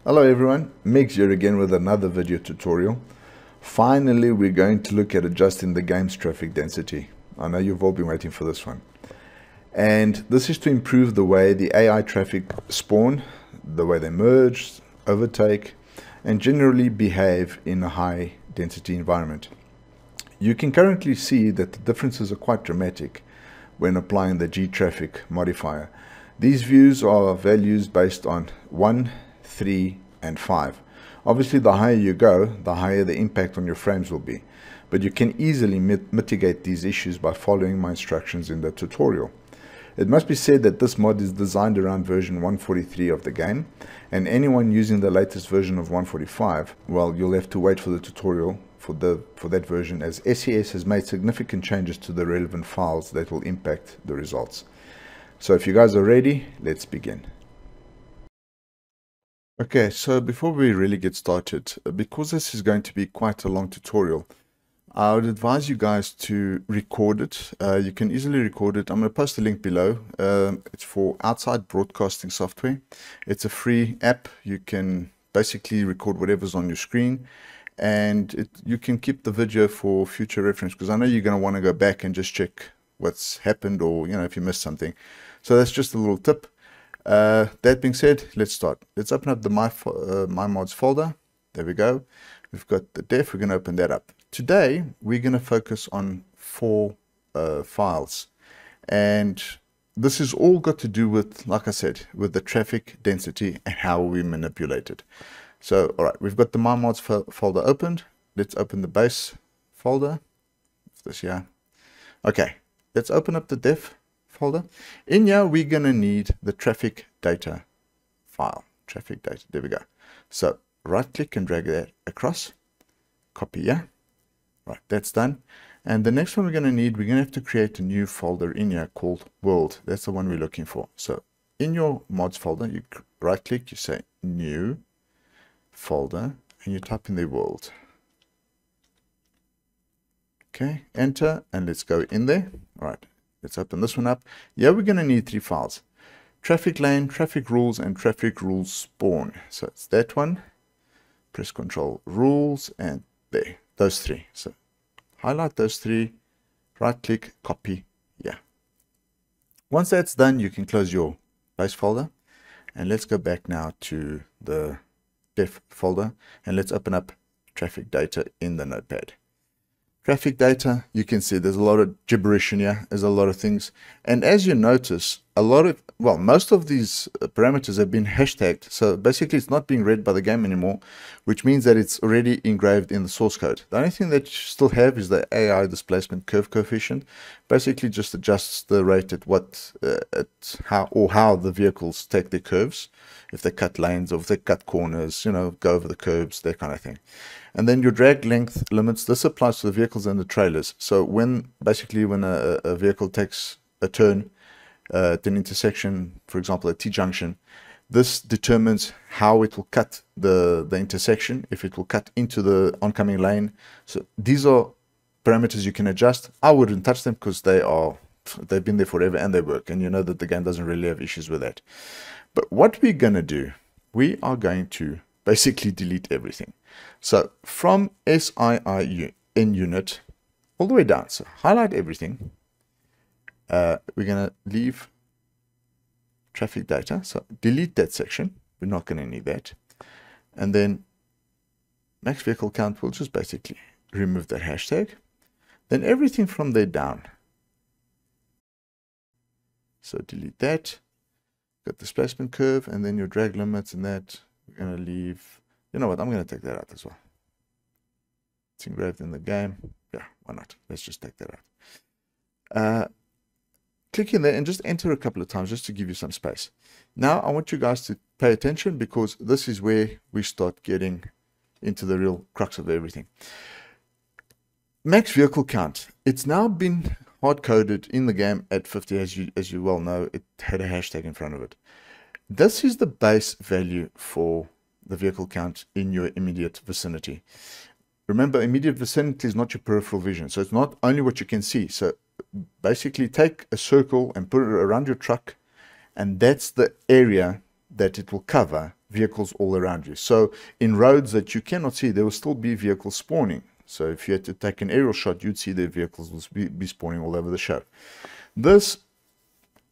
Hello everyone, Migs here again with another video tutorial. Finally, we're going to look at adjusting the game's traffic density. I know you've all been waiting for this one. And this is to improve the way the AI traffic spawn, the way they merge, overtake, and generally behave in a high density environment. You can currently see that the differences are quite dramatic when applying the G-traffic modifier. These views are values based on 1, 3, and 5. Obviously, the higher you go, the higher the impact on your frames will be. But you can easily mitigate these issues by following my instructions in the tutorial. It must be said that this mod is designed around version 143 of the game, and anyone using the latest version of 145, well, you'll have to wait for the tutorial for that version, as SES has made significant changes to the relevant files that will impact the results. So if you guys are ready, let's begin. Okay, so before we really get started, because this is going to be quite a long tutorial, I would advise you guys to record it. You can easily record it. I'm going to post a link below. It's for outside broadcasting software. It's a free app. You can basically record whatever's on your screen, and you can keep the video for future reference, because I know you're going to want to go back and just check what's happened, or if you missed something. So that's just a little tip. That being said, let's start. Let's open up the my mods folder. There we go. We've got the def. We're going to open that up. Today we're going to focus on 4 files, and this is all got to do with, like I said, with the traffic density and how we manipulate it. So all right, we've got the my mods folder opened. Let's open the base folder. This here. Okay, let's open up the def folder. In here we're going to need the traffic data file. Traffic data, there we go. So right click and drag that across, copy here. Right, that's done. And the next one we're going to have to create a new folder in here called world. That's the one we're looking for. So in your mods folder, you right click, you say new folder, and you type in the world. Okay, enter, and let's go in there. All right, let's open this one up. Yeah, we're going to need 3 files: traffic lane, traffic rules, and traffic rules spawn. So it's that one. Press Control rules, and there, those 3. So highlight those 3, right click, copy. Yeah. Once that's done, you can close your base folder, and let's go back now to the def folder, and let's open up traffic data in the notepad. Traffic data, you can see there's a lot of gibberish in here. There's a lot of things. And as you notice, most of these parameters have been hashtagged. So basically it's not being read by the game anymore, which means that it's already engraved in the source code. The only thing that you still have is the AI displacement curve coefficient. Basically just adjusts the rate at how the vehicles take their curves. If they cut lanes, or if they cut corners, go over the curbs, that kind of thing. And then your drag length limits, this applies to the vehicles and the trailers. So when a vehicle takes a turn at an intersection, for example, a T-junction, this determines how it will cut the intersection, if it will cut into the oncoming lane. So these are parameters you can adjust. I wouldn't touch them because they've been there forever and they work, and you know that the game doesn't really have issues with that. But what we're going to do, we are going to basically delete everything. So from SII in unit all the way down, so highlight everything. We're going to leave traffic data, so delete that section. We're not going to need that. And then max vehicle count, will just basically remove that hashtag. Then everything from there down. So delete that. Got displacement curve, and then your drag limits, and that we're going to leave. You know what, I'm going to take that out as well. It's engraved in the game. Yeah, why not? Let's just take that out. Click in there and just enter a couple of times just to give you some space. Now I want you guys to pay attention, because this is where we start getting into the real crux of everything. Max vehicle count. It's now been hard-coded in the game at 50, as you well know. It had a hashtag in front of it. This is the base value for the vehicle count in your immediate vicinity. Remember, immediate vicinity is not your peripheral vision, so it's not only what you can see. So basically take a circle and put it around your truck, and that's the area that it will cover vehicles all around you. So in roads that you cannot see, there will still be vehicles spawning. So if you had to take an aerial shot, you'd see the vehicles will be spawning all over the show. This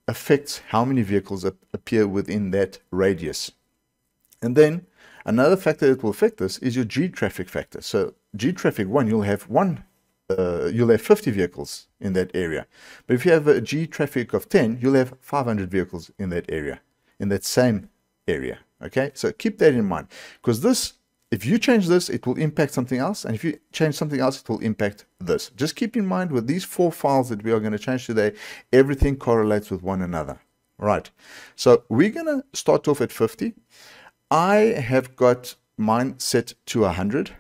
affects how many vehicles appear within that radius. And then another factor that will affect this is your G traffic factor. So G traffic 1, you'll have 50 vehicles in that area. But if you have a G traffic of 10, you'll have 500 vehicles in that area, in that same area. Okay, so keep that in mind, because this, if you change this, it will impact something else, and if you change something else, it will impact this. Just keep in mind with these 4 files that we are going to change today, everything correlates with one another. Right, so we're going to start off at 50. I have got mine set to 100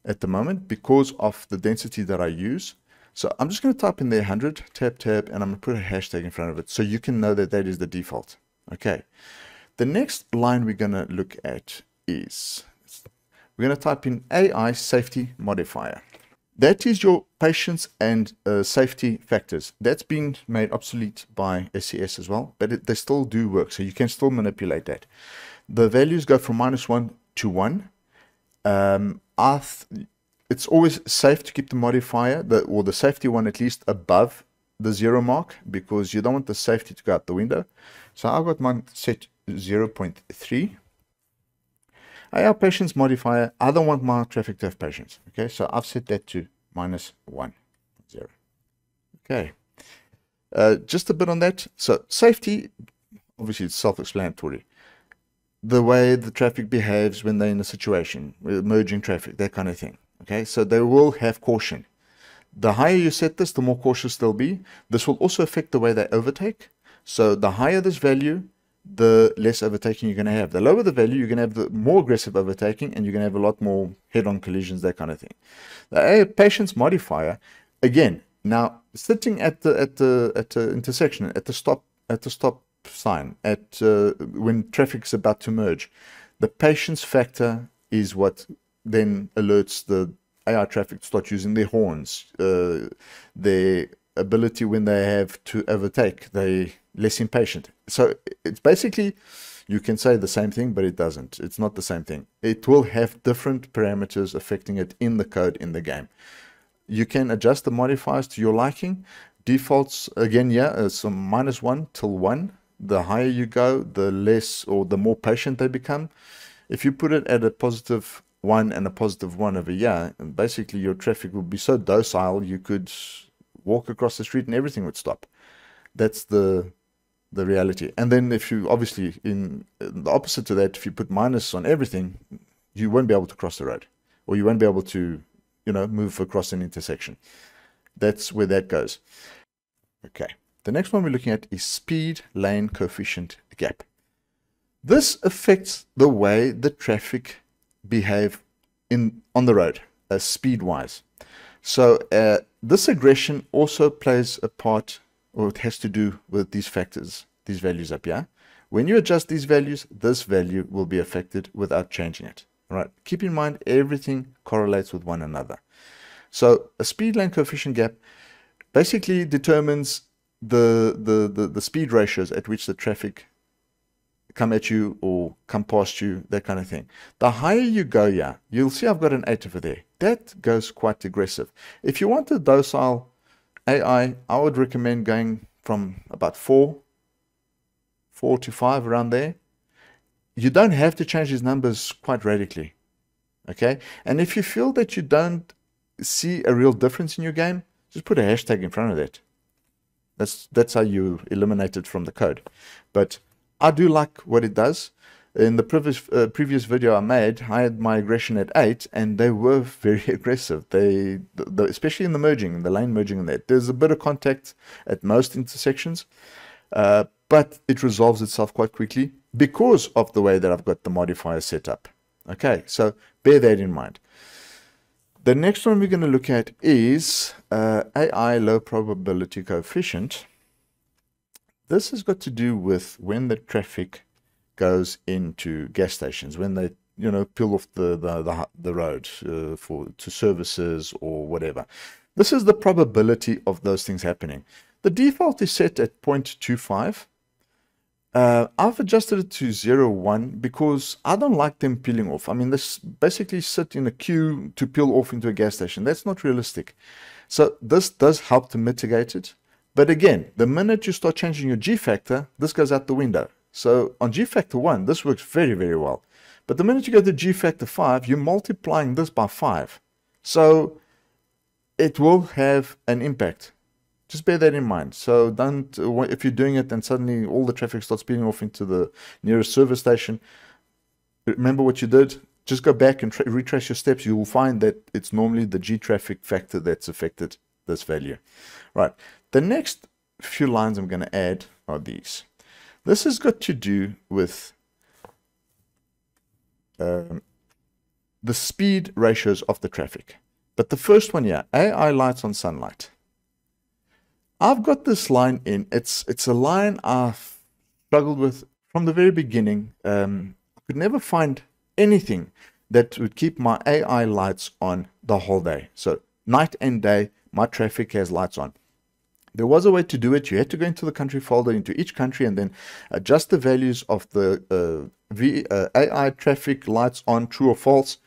at the moment because of the density that I use. So I'm just going to type in there 100, tab, and I'm going to put a hashtag in front of it so you can know that that is the default. Okay. The next line we're going to look at is, we're going to type in AI safety modifier. That is your patience and safety factors. That's been made obsolete by SCS as well, but they still do work, so you can still manipulate that. The values go from -1 to 1. It's always safe to keep the modifier, or the safety one, at least above the 0 mark, because you don't want the safety to go out the window. So I've got mine set 0.3. AI patience modifier, I don't want my traffic to have patience. Okay, so I've set that to -1.0. Okay, just a bit on that. So safety, obviously it's self-explanatory. The way the traffic behaves when they're in a situation, merging traffic, that kind of thing. Okay, so they will have caution. The higher you set this, the more cautious they'll be. This will also affect the way they overtake. So the higher this value, the less overtaking you're going to have. The lower the value, you're going to have the more aggressive overtaking, and you're going to have a lot more head-on collisions, that kind of thing. The patience modifier, again, now sitting at the intersection, at the stop sign, when traffic is about to merge, the patience factor is what then alerts the AI traffic to start using their horns, their ability when they have to overtake, they're less impatient. So it's basically, you can say the same thing, but it doesn't. It's not the same thing. It will have different parameters affecting it in the code, in the game. You can adjust the modifiers to your liking. Defaults, again, yeah, so -1 till 1. The higher you go, the less or the more patient they become. If you put it at a +1 and a +1 over here, and basically your traffic will be so docile, you could walk across the street and everything would stop. That's the reality. And then if you, obviously, in the opposite to that, if you put minus on everything, you won't be able to cross the road, or you won't be able to, move across an intersection. That's where that goes. Okay. The next one we're looking at is speed lane coefficient gap. This affects the way the traffic behave on the road, speed-wise. So this aggression also plays a part, or it has to do with these factors, these values up here. When you adjust these values, this value will be affected without changing it. All right. Keep in mind, everything correlates with one another. So a speed lane coefficient gap basically determines the speed ratios at which the traffic come at you or come past you, that kind of thing. The higher you go, yeah, you'll see I've got an 8 over there. That goes quite aggressive. If you want a docile AI, I would recommend going from about 4 to 5, around there. You don't have to change these numbers quite radically. Okay? And if you feel that you don't see a real difference in your game, just put a hashtag in front of that. That's how you eliminate it from the code. But I do like what it does. In the previous video I made, I had my aggression at 8, and they were very aggressive. Especially in the merging, the lane merging and that. There's a bit of contact at most intersections, but it resolves itself quite quickly because of the way that I've got the modifier set up. Okay, so bear that in mind. The next one we're going to look at is AI low probability coefficient. This has got to do with when the traffic goes into gas stations, when they peel off the road to services or whatever. This is the probability of those things happening. The default is set at 0.25. I've adjusted it to 0, 1 because I don't like them peeling off. I mean, this basically sit in a queue to peel off into a gas station. That's not realistic. So this does help to mitigate it. But again, the minute you start changing your G factor, this goes out the window. So on G factor 1, this works very, very well. But the minute you go to G factor 5, you're multiplying this by 5. So it will have an impact. Just bear that in mind. So don't, if you're doing it and suddenly all the traffic starts speeding off into the nearest service station, remember what you did. Just go back and retrace your steps. You will find that it's normally the G traffic factor that's affected this value. Right. The next few lines I'm going to add are these. This has got to do with the speed ratios of the traffic. But the first one here, AI lights on sunlight. I've got this line in. It's a line I've struggled with from the very beginning. I could never find anything that would keep my AI lights on the whole day. So night and day, my traffic has lights on. There was a way to do it. You had to go into the country folder, into each country, and then adjust the values of the AI traffic lights on, true or false.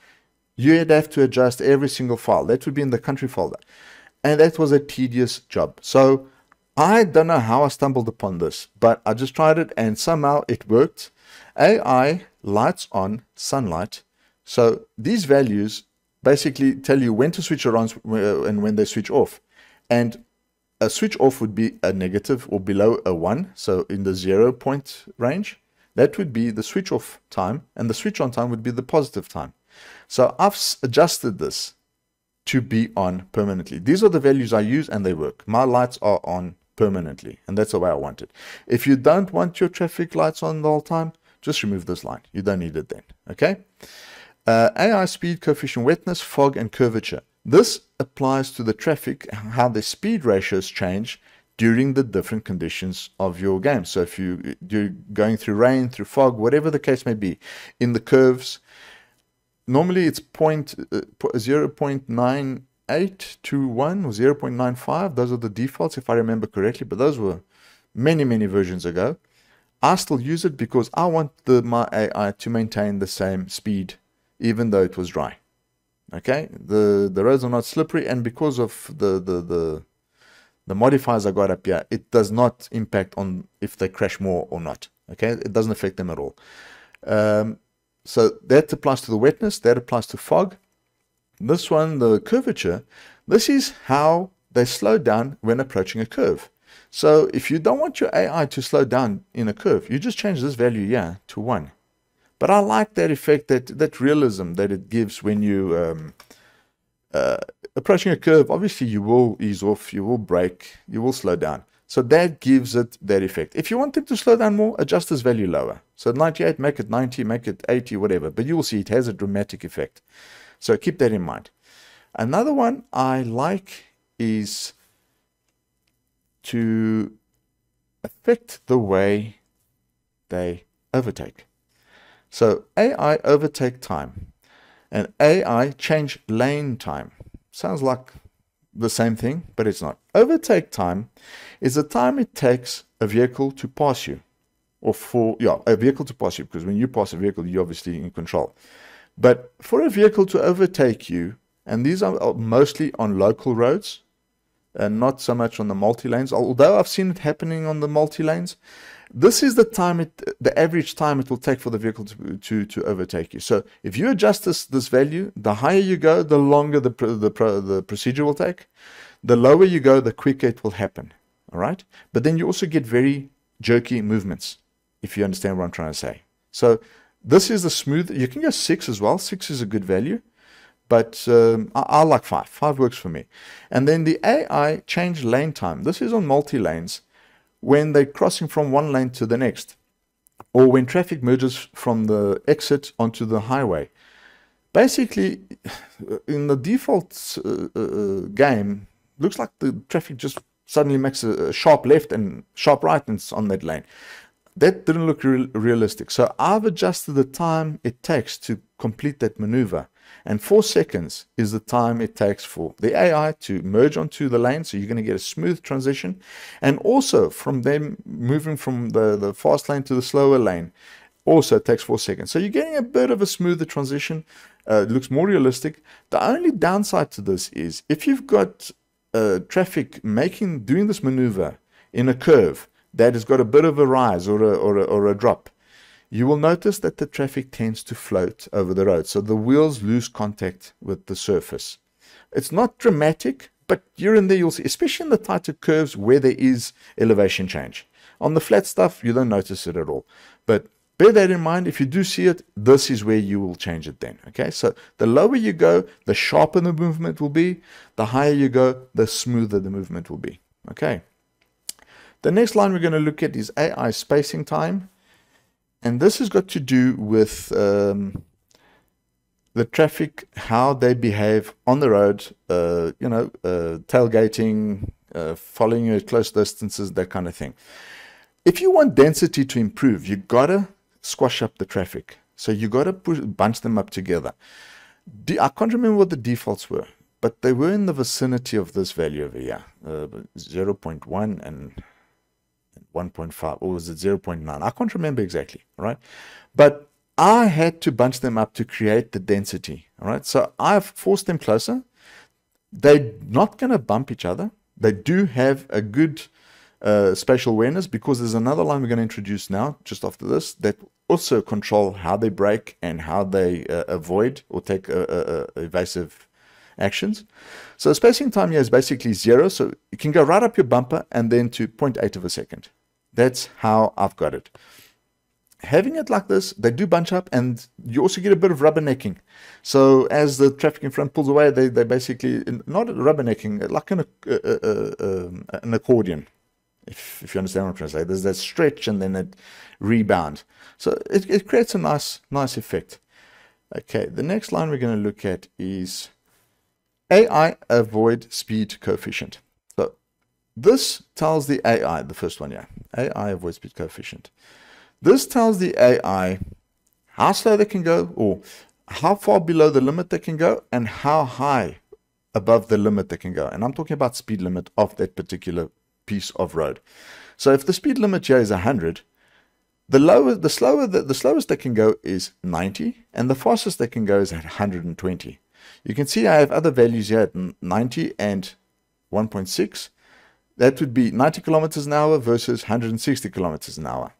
You'd have to adjust every single file. That would be in the country folder. And that was a tedious job. So I don't know how I stumbled upon this, but I just tried it and somehow it worked. AI lights on sunlight. So these values basically tell you when to switch it on and when they switch off. And a switch off would be a negative or below a 1, so in the 0 point range. That would be the switch off time, and the switch on time would be the positive time. So I've adjusted this to be on permanently. These are the values I use and they work. My lights are on permanently, and that's the way I want it. If you don't want your traffic lights on the whole time, just remove this line. You don't need it then, okay? AI speed, coefficient wetness, fog, and curvature. This applies to the traffic, how the speed ratios change during the different conditions of your game. So if you're going through rain, through fog, whatever the case may be, in the curves, normally it's 0.98 to 1 or 0.95. Those are the defaults, if I remember correctly, but those were many, many versions ago. I still use it because I want my AI to maintain the same speed, even though it was dry. Okay, the roads are not slippery, and because of the modifiers I got up here, it does not impact on if they crash more or not. Okay, it doesn't affect them at all. So that applies to the wetness, that applies to fog. This one, the curvature, this is how they slow down when approaching a curve. So if you don't want your AI to slow down in a curve, you just change this value here to 1. But I like that effect, that realism that it gives when you approaching a curve. Obviously, you will ease off, you will brake, you will slow down. So that gives it that effect. If you want it to slow down more, adjust this value lower. So 98, make it 90, make it 80, whatever. But you will see it has a dramatic effect. So keep that in mind. Another one I like is to affect the way they overtake. So AI overtake time and AI change lane time. Sounds like the same thing, but it's not. Overtake time is the time it takes a vehicle to pass you, or a vehicle to pass you, because when you pass a vehicle, you're obviously in control. But for a vehicle to overtake you, and these are mostly on local roads and not so much on the multi-lanes, although I've seen it happening on the multi-lanes, this is the time the average time it will take for the vehicle to overtake you. So if you adjust this value, the higher you go, the longer the procedure will take. The lower you go, the quicker it will happen. All right. But then you also get very jerky movements, if you understand what I'm trying to say. So this is the smooth. You can go 6 as well. 6 is a good value. But I like 5. 5 works for me. And then the AI change lane time. This is on multi-lanes, when they're crossing from one lane to the next, or when traffic merges from the exit onto the highway. Basically, in the default game, looks like the traffic just suddenly makes a sharp left and sharp right and it's on that lane. That didn't look realistic. So I've adjusted the time it takes to complete that maneuver. And 4 seconds is the time it takes for the AI to merge onto the lane. So you're going to get a smooth transition. And also from them moving from the fast lane to the slower lane, also takes 4 seconds. So you're getting a bit of a smoother transition. It looks more realistic. The only downside to this is if you've got traffic doing this maneuver in a curve that has got a bit of a rise or a drop, you will notice that the traffic tends to float over the road. So the wheels lose contact with the surface. It's not dramatic, but here and there you'll see, especially in the tighter curves where there is elevation change. On the flat stuff, you don't notice it at all. But bear that in mind. If you do see it, this is where you will change it then. Okay, so the lower you go, the sharper the movement will be. The higher you go, the smoother the movement will be. Okay. The next line we're going to look at is AI spacing time. And this has got to do with the traffic, how they behave on the road, tailgating, following you at close distances, that kind of thing. If you want density to improve, you got to squash up the traffic. So you got to bunch them up together. I can't remember what the defaults were, but they were in the vicinity of this value over here, 0.1 and 1.5, or was it 0.9? I can't remember exactly, all right? But I had to bunch them up to create the density, all right? So I've forced them closer. They're not going to bump each other. They do have a good spatial awareness, because there's another line we're going to introduce now, just after this, that also control how they brake and how they avoid or take evasive actions. So spacing time here is basically 0. So you can go right up your bumper and then to 0.8 of a second. That's how I've got it. Having it like this, they do bunch up, and you also get a bit of rubbernecking. So as the traffic in front pulls away, they basically, not rubbernecking, like an accordion, if you understand what I'm trying to say. There's that stretch and then it rebound. So it creates a nice effect. Okay, the next line we're going to look at is AI avoid speed coefficient. So this tells the AI, the first one here, AI avoid speed coefficient. This tells the AI how slow they can go, or how far below the limit they can go, and how high above the limit they can go. And I'm talking about speed limit of that particular piece of road. So if the speed limit here is 100, the slowest they can go is 90, and the fastest they can go is at 120. You can see I have other values here at 90 and 1.6. That would be 90 kilometers an hour versus 160 kilometers an hour.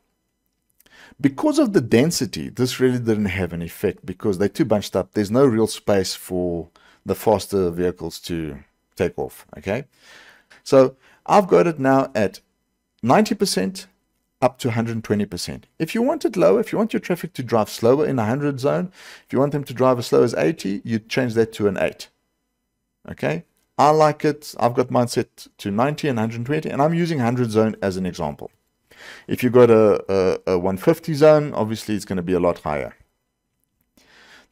Because of the density, this really didn't have an effect, because they're too bunched up. There's no real space for the faster vehicles to take off. Okay, so I've got it now at 90% up to 120%. If you want it lower, if you want your traffic to drive slower in a 100 zone, if you want them to drive as slow as 80, you change that to an 8. Okay, I like it. I've got mine set to 90 and 120, and I'm using 100 zone as an example. If you've got a 150 zone, obviously it's going to be a lot higher.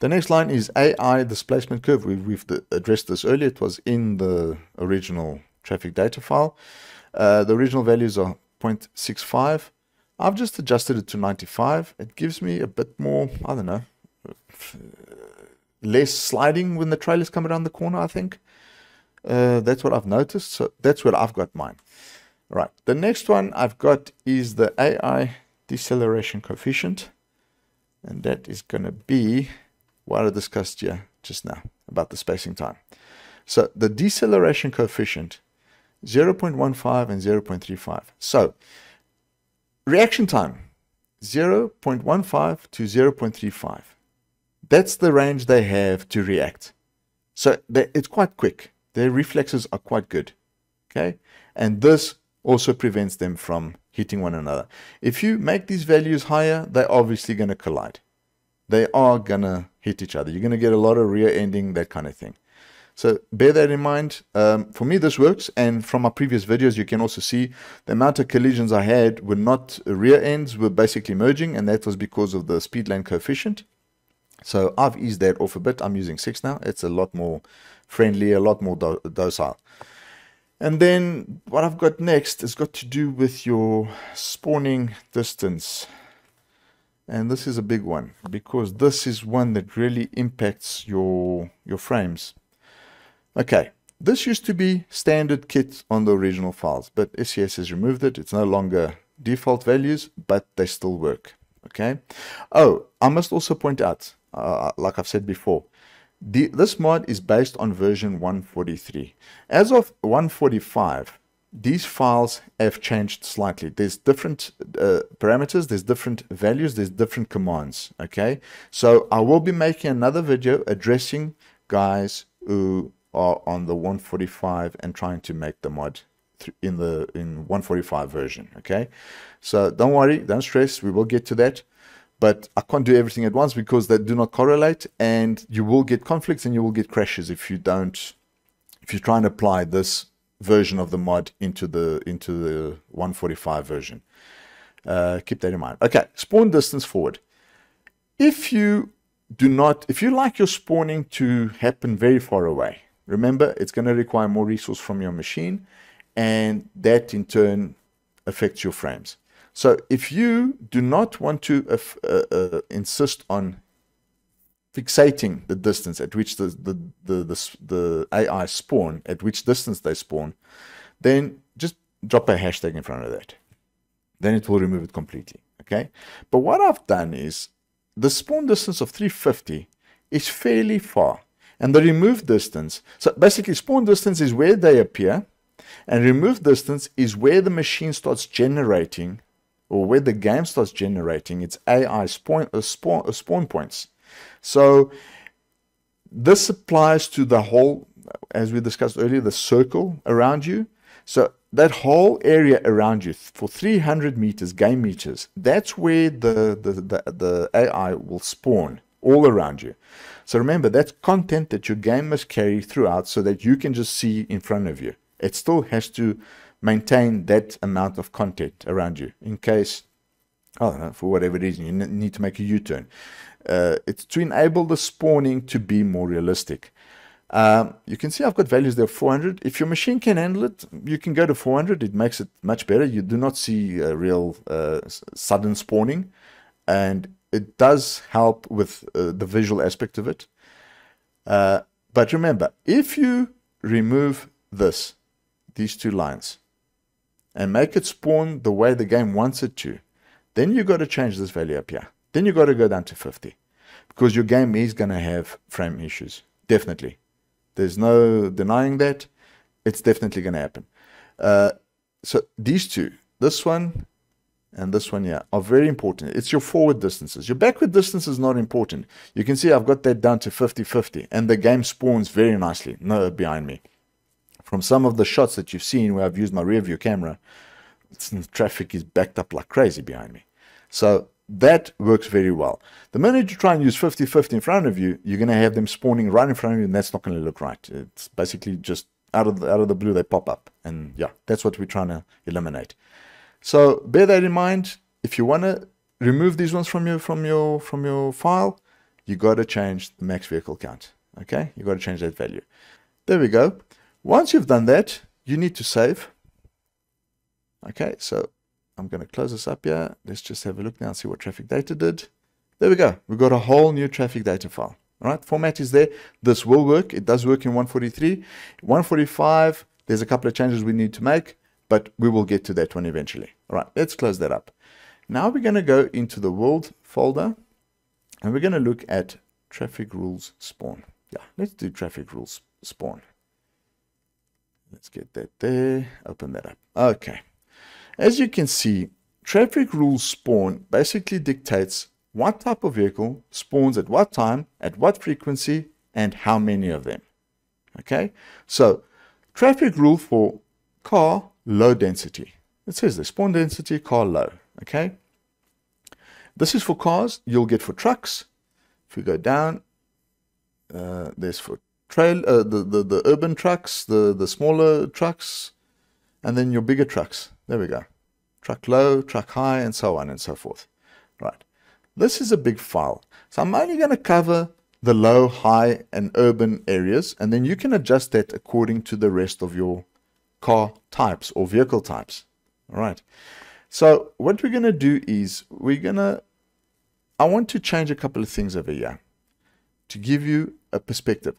The next line is AI displacement curve. We've addressed this earlier. It was in the original traffic data file. The original values are 0.65. I've just adjusted it to 95. It gives me a bit more, I don't know, less sliding when the trailers come around the corner, I think. That's what I've noticed. So that's where I've got mine. Right. The next one I've got is the AI deceleration coefficient. And that is going to be what I discussed here just now about the spacing time. So the deceleration coefficient, 0.15 and 0.35. So reaction time, 0.15 to 0.35. That's the range they have to react. So it's quite quick. Their reflexes are quite good. Okay. And this also prevents them from hitting one another. If you make these values higher, they're obviously going to collide. They are going to hit each other. You're going to get a lot of rear ending, that kind of thing. So bear that in mind. For me, this works. And from my previous videos, you can also see the amount of collisions I had were not rear ends, were basically merging. And that was because of the speed lane coefficient. So I've eased that off a bit. I'm using 6 now. It's a lot more friendly, a lot more docile. And then what I've got next has got to do with your spawning distance. And this is a big one because this is one that really impacts your frames. Okay, this used to be standard kit on the original files, but SCS has removed it. It's no longer default values, but they still work. Okay. Oh, I must also point out, like I've said before, this mod is based on version 143. As of 145, these files have changed slightly. There's different parameters, there's different values, there's different commands. Okay, so I will be making another video addressing guys who are on the 145 and trying to make the mod in 145 version. Okay, so don't worry, don't stress, we will get to that. But I can't do everything at once because they do not correlate, and you will get conflicts and you will get crashes if you try and apply this version of the mod into the 145 version. Keep that in mind. Okay, spawn distance forward. If you like your spawning to happen very far away, remember it's going to require more resource from your machine, and that in turn affects your frames. So if you do not want to insist on fixating the distance at which the AI spawn, at which distance they spawn, then just drop a hashtag in front of that. Then it will remove it completely. Okay. But what I've done is the spawn distance of 350 is fairly far, and the remove distance. So basically, spawn distance is where they appear, and remove distance is where the machine starts generating, or where the game starts generating its AI spawn points. So this applies to the whole, as we discussed earlier, the circle around you. So that whole area around you for 300 meters, game meters, that's where the AI will spawn all around you. So remember, that's content that your game must carry throughout so that you can just see in front of you. It still has to maintain that amount of content around you in case, I don't know, for whatever reason, you need to make a U-turn. It's to enable the spawning to be more realistic. You can see I've got values there of 400. If your machine can handle it, you can go to 400. It makes it much better. You do not see real sudden spawning, and it does help with the visual aspect of it. But remember, if you remove these two lines, and make it spawn the way the game wants it to, then you got to change this value up here. Then you got to go down to 50, because your game is going to have frame issues. Definitely. There's no denying that. It's definitely going to happen. So these two, this one and this one here, are very important. It's your forward distances. Your backward distance is not important. You can see I've got that down to 50-50, and the game spawns very nicely behind me. From some of the shots that you've seen where I've used my rear view camera, traffic is backed up like crazy behind me. So that works very well. The minute you try and use 50-50 in front of you, you're going to have them spawning right in front of you, and that's not going to look right. It's basically just out of the blue, they pop up. And yeah, that's what we're trying to eliminate. So bear that in mind. If you want to remove these ones from your file, you got to change the max vehicle count. Okay, you got to change that value. There we go. Once you've done that, you need to save. Okay, so I'm going to close this up here. Let's just have a look now and see what traffic data did. There we go. We've got a whole new traffic data file. All right, format is there. This will work. It does work in 143. 145, there's a couple of changes we need to make, but we will get to that one eventually. All right, let's close that up. Now we're going to go into the world folder, and we're going to look at traffic rules spawn. Yeah, let's do traffic rules spawn. Let's get that there. Open that up. Okay. As you can see, traffic rules spawn basically dictates what type of vehicle spawns at what time, at what frequency, and how many of them. Okay. So traffic rule for car low density. It says the spawn density car low. Okay. This is for cars. You'll get for trucks. If we go down, there's for the urban trucks, the smaller trucks, and then your bigger trucks. There we go. Truck low, truck high, and so on and so forth. Right. This is a big file. So I'm only going to cover the low, high, and urban areas, and then you can adjust that according to the rest of your car types or vehicle types. All right. So what we're going to do is we're going to I want to change a couple of things over here to give you a perspective.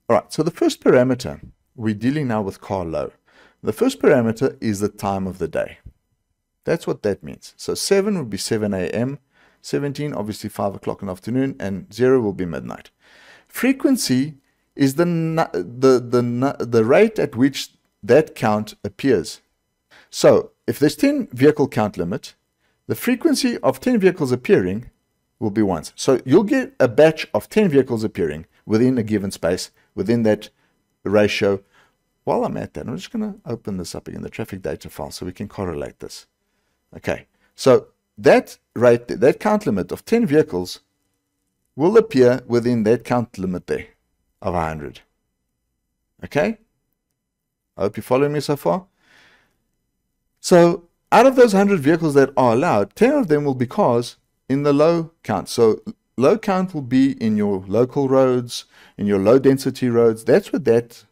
All right, so the first parameter, we're dealing now with car low. The first parameter is the time of the day. That's what that means. So 7 would be 7 a.m., 17 obviously 5 o'clock in the afternoon, and 0 will be midnight. Frequency is the rate at which that count appears. So if there's 10 vehicle count limit, the frequency of 10 vehicles appearing will be once. So you'll get a batch of 10 vehicles appearing within a given space, within that ratio. While I'm at that, I'm just going to open this up again, the traffic data file, so we can correlate this. Okay, so that rate, that count limit of 10 vehicles will appear within that count limit there of 100. Okay, I hope you're following me so far. So out of those 100 vehicles that are allowed, 10 of them will be cars in the low count. So low count will be in your local roads, in your low density roads. That's where that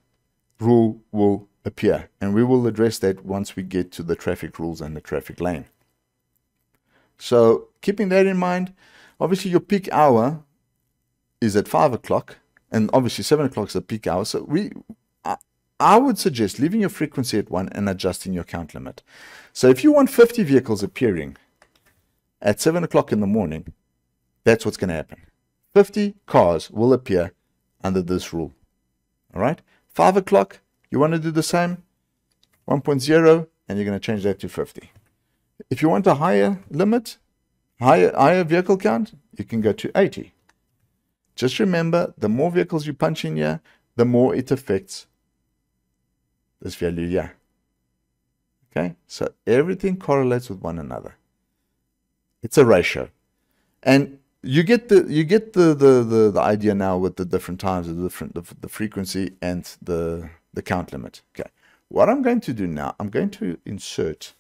rule will appear. And we will address that once we get to the traffic rules and the traffic lane. So keeping that in mind, obviously your peak hour is at 5 o'clock. And obviously 7 o'clock is a peak hour. So I would suggest leaving your frequency at 1 and adjusting your count limit. So if you want 50 vehicles appearing at 7 o'clock in the morning, that's what's going to happen. 50 cars will appear under this rule. All right. 5 o'clock, you want to do the same, 1.0, and you're going to change that to 50. If you want a higher limit, higher vehicle count, you can go to 80. Just remember, the more vehicles you punch in here, the more it affects this value here. Okay, so everything correlates with one another. It's a ratio, and you get the idea now with the different times, the frequency and the count limit. Okay, what I'm going to do now, I'm going to insert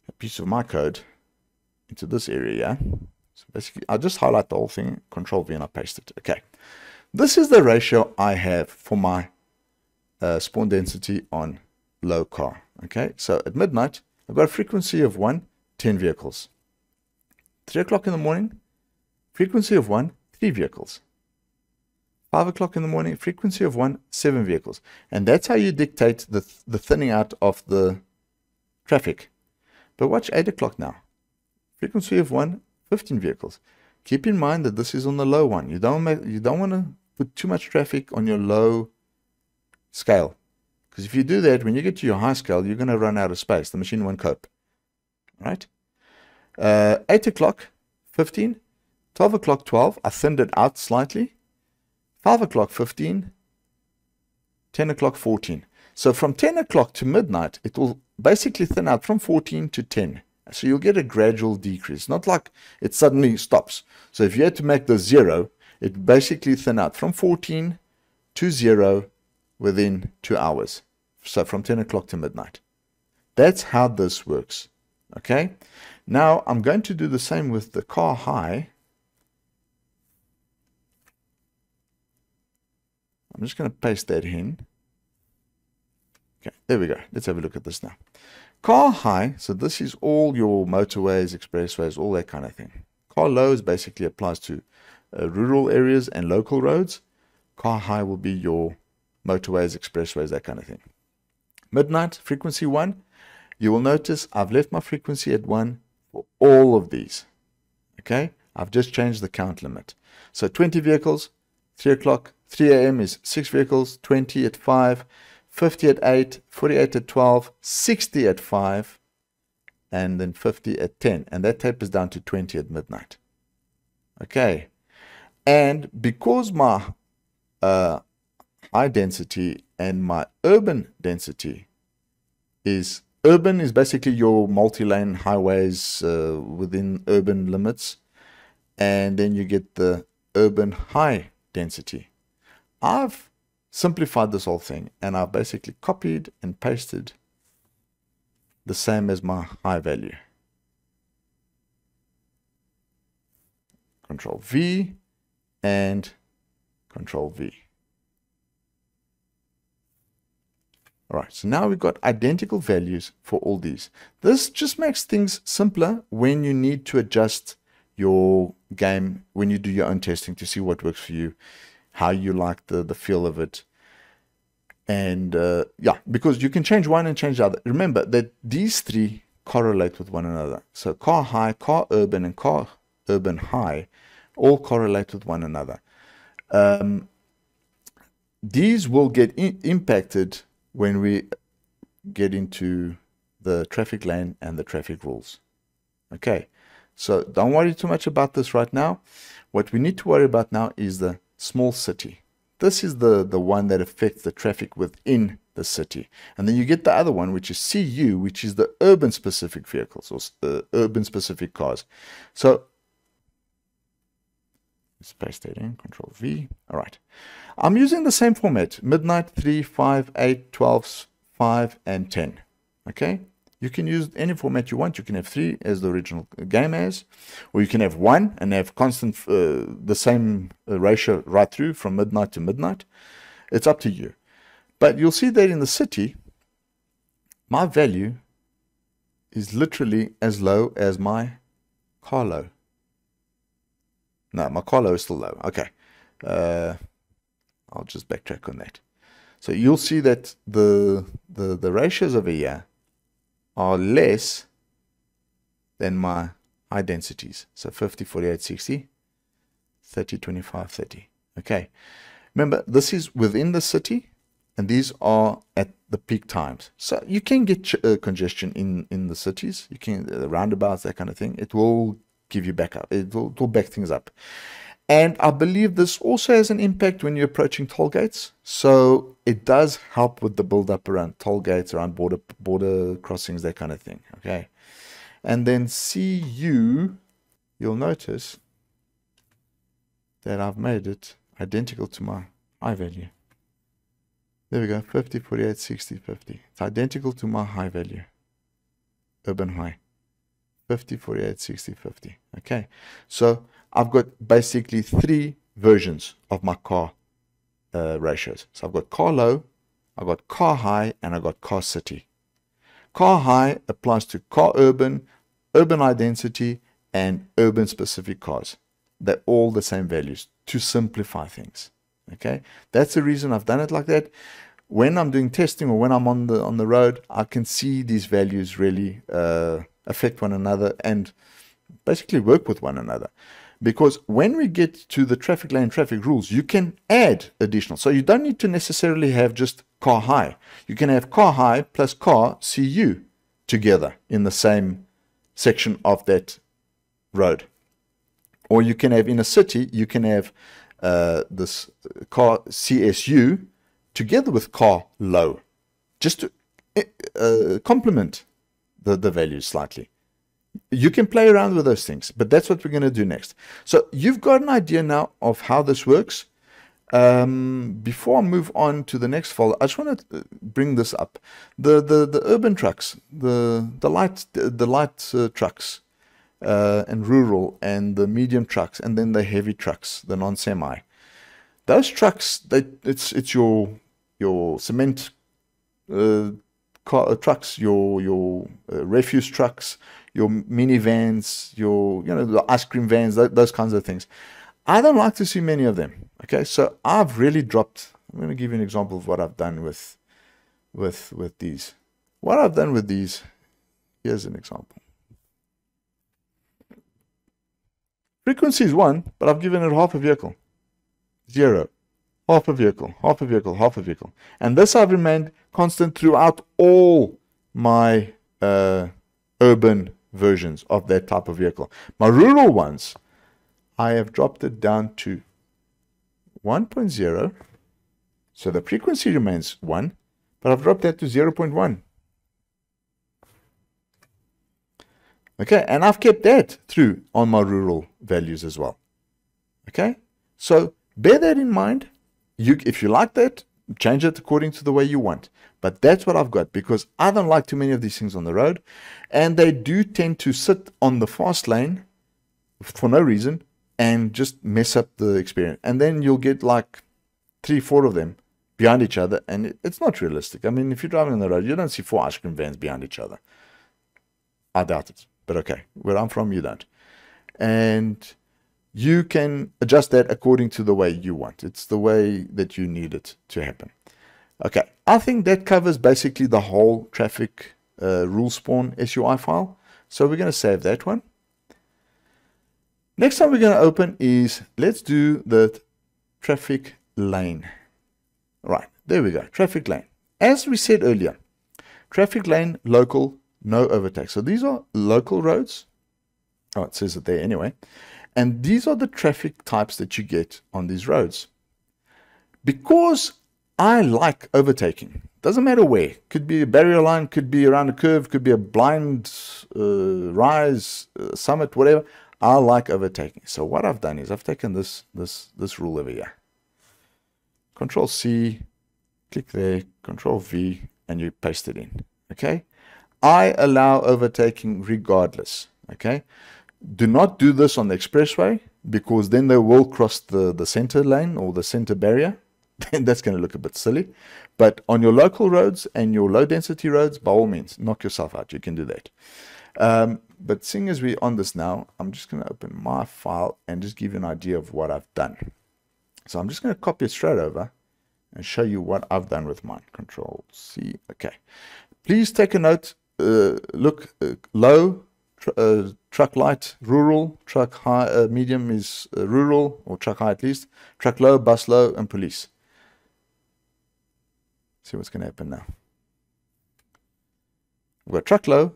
a piece of my code into this area. So basically, I'll just highlight the whole thing, Control V, and I paste it. Okay, this is the ratio I have for my spawn density on low car. Okay, so at midnight, I've got a frequency of 1, 10 vehicles. 3 o'clock in the morning, frequency of 1, 3 vehicles. 5 o'clock in the morning, frequency of 1, 7 vehicles. And that's how you dictate the thinning out of the traffic. But watch 8 o'clock now. Frequency of 1, 15 vehicles. Keep in mind that this is on the low one. You don't want to put too much traffic on your low scale. Because if you do that, when you get to your high scale, you're going to run out of space. The machine won't cope. Right? 8 o'clock, 15. 12 o'clock, 12. I thinned it out slightly. 5 o'clock, 15. 10 o'clock, 14. So from 10 o'clock to midnight, it will basically thin out from 14 to 10. So you'll get a gradual decrease. Not like it suddenly stops. So if you had to make this 0, it basically thin out from 14 to 0 within 2 hours. So from 10 o'clock to midnight. That's how this works. Okay. Now I'm going to do the same with the car high. I'm just going to paste that in. Okay, there we go. Let's have a look at this now. Car high, so this is all your motorways, expressways, all that kind of thing. Car low basically applies to rural areas and local roads. Car high will be your motorways, expressways, that kind of thing. Midnight, frequency 1. You will notice I've left my frequency at 1 for all of these. Okay, I've just changed the count limit. So 20 vehicles, 3 o'clock, 3 a.m. is 6 vehicles, 20 at 5, 50 at 8, 48 at 12, 60 at 5, and then 50 at 10. And that tapers down to 20 at midnight. Okay, and because my high density and my urban density is basically your multi-lane highways within urban limits, and then you get the urban high density. I've simplified this whole thing, and I've basically copied and pasted the same as my high value. Control V and Control V. All right, so now we've got identical values for all these. This just makes things simpler when you need to adjust your game when you do your own testing to see what works for you, how you like the feel of it. And yeah, because you can change one and change the other. Remember that these three correlate with one another. So car high, car urban, and car urban high all correlate with one another. These will get impacted when we get into the traffic lane and the traffic rules. Okay, so don't worry too much about this right now. What we need to worry about now is the small city. This is the one that affects the traffic within the city. And then you get the other one, which is CU, which is the urban specific vehicles, or urban specific cars. So space that in, Control V. All right. I'm using the same format, midnight, 3, 5, 8, 12, 5, and 10. Okay. You can use any format you want. You can have 3 as the original game as, or you can have 1 and have constant, the same ratio right through from midnight to midnight. It's up to you. But you'll see that in the city, my value is literally as low as my car low. No, my car low is still low. Okay. I'll just backtrack on that. So you'll see that the ratios over here are less than my high densities. So 50, 48, 60, 30, 25, 30. Okay. Remember, this is within the city, and these are at the peak times. So you can get congestion in the cities. You can, the roundabouts, that kind of thing. It will give you back up. It will back things up. And I believe this also has an impact when you're approaching toll gates. So it does help with the build up around toll gates, around border crossings, that kind of thing. Okay. And then CU, you'll notice that I've made it identical to my high value. There we go. 50, 48, 60, 50. It's identical to my high value. Urban high. 50, 48, 60, 50. Okay. So I've got basically 3 versions of my car ratios. So I've got car low, I've got car high, and I've got car city. Car high applies to car urban, urban high density, and urban specific cars. They're all the same values to simplify things. Okay, that's the reason I've done it like that. When I'm doing testing or when I'm on the road, I can see these values really affect one another and basically work with one another. Because when we get to the traffic lane traffic rules, you can add additional. So you don't need to necessarily have just car high. You can have car high plus car CU together in the same section of that road. Or you can have in a city, you can have this car CSU together with car low, just to complement the values slightly. You can play around with those things, but that's what we're going to do next. So you've got an idea now of how this works. Before I move on to the next folder, I just want to bring this up. The urban trucks, the light trucks, and rural, and the medium trucks, and then the heavy trucks, the non-semi. Those trucks, it's your cement trucks, your refuse trucks, your minivans, the ice cream vans, those kinds of things. I don't like to see many of them. Okay, so I've really dropped. I'm going to give you an example of what I've done with these. What I've done with these, here's an example. Frequency is 1, but I've given it half a vehicle. 0. Half a vehicle, half a vehicle, half a vehicle. And this I've remained constant throughout all my urban versions of that type of vehicle. My rural ones, I have dropped it down to 1.0. So the frequency remains 1, but I've dropped that to 0.1. Okay, and I've kept that through on my rural values as well. Okay, so bear that in mind. If you like that, change it according to the way you want. But that's what I've got, because I don't like too many of these things on the road. And they do tend to sit on the fast lane for no reason and just mess up the experience. And then you'll get like 3, 4 of them behind each other. And it's not realistic. I mean, if you're driving on the road, you don't see 4 ice cream vans behind each other. I doubt it. But okay, where I'm from, you don't. and you can adjust that according to the way you want. It's the way that you need it to happen. Okay, I think that covers basically the whole traffic rule spawn SUI file. So we're going to save that one. Next time we're going to open is, let's do the traffic lane. Right, there we go, traffic lane. As we said earlier, traffic lane, local, no overtake. So these are local roads. Oh, it says it there anyway. And these are the traffic types that you get on these roads. Because I like overtaking, doesn't matter where. Could be a barrier line, could be around a curve, could be a blind rise, summit, whatever. I like overtaking. So what I've done is I've taken this rule over here. Control C, click there, Control V, and you paste it in. Okay. I allow overtaking regardless. Okay. Do not do this on the expressway, because then they will cross the center lane or the center barrier. Then that's going to look a bit silly. But on your local roads and your low density roads, by all means, knock yourself out. You can do that. But seeing as we're on this now, I'm just going to open my file and just give you an idea of what I've done. So I'm just going to copy it straight over and show you what I've done with mine. Control C. Okay. Please take a note. Look, low, truck light, rural, truck high, medium is rural, or truck high at least, truck low, bus low, and police. See what's going to happen now. We've got truck low,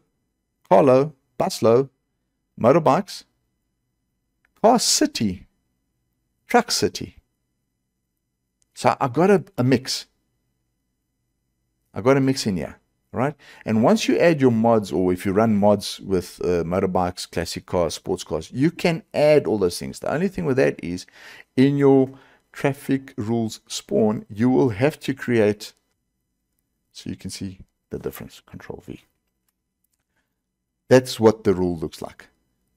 car low, bus low, motorbikes, car city, truck city. So I've got a mix. I've got a mix in here. Right? And once you add your mods, or if you run mods with motorbikes, classic cars, sports cars, you can add all those things. The only thing with that is, in your traffic rules spawn, you will have to create, so you can see the difference. Control V. That's what the rule looks like.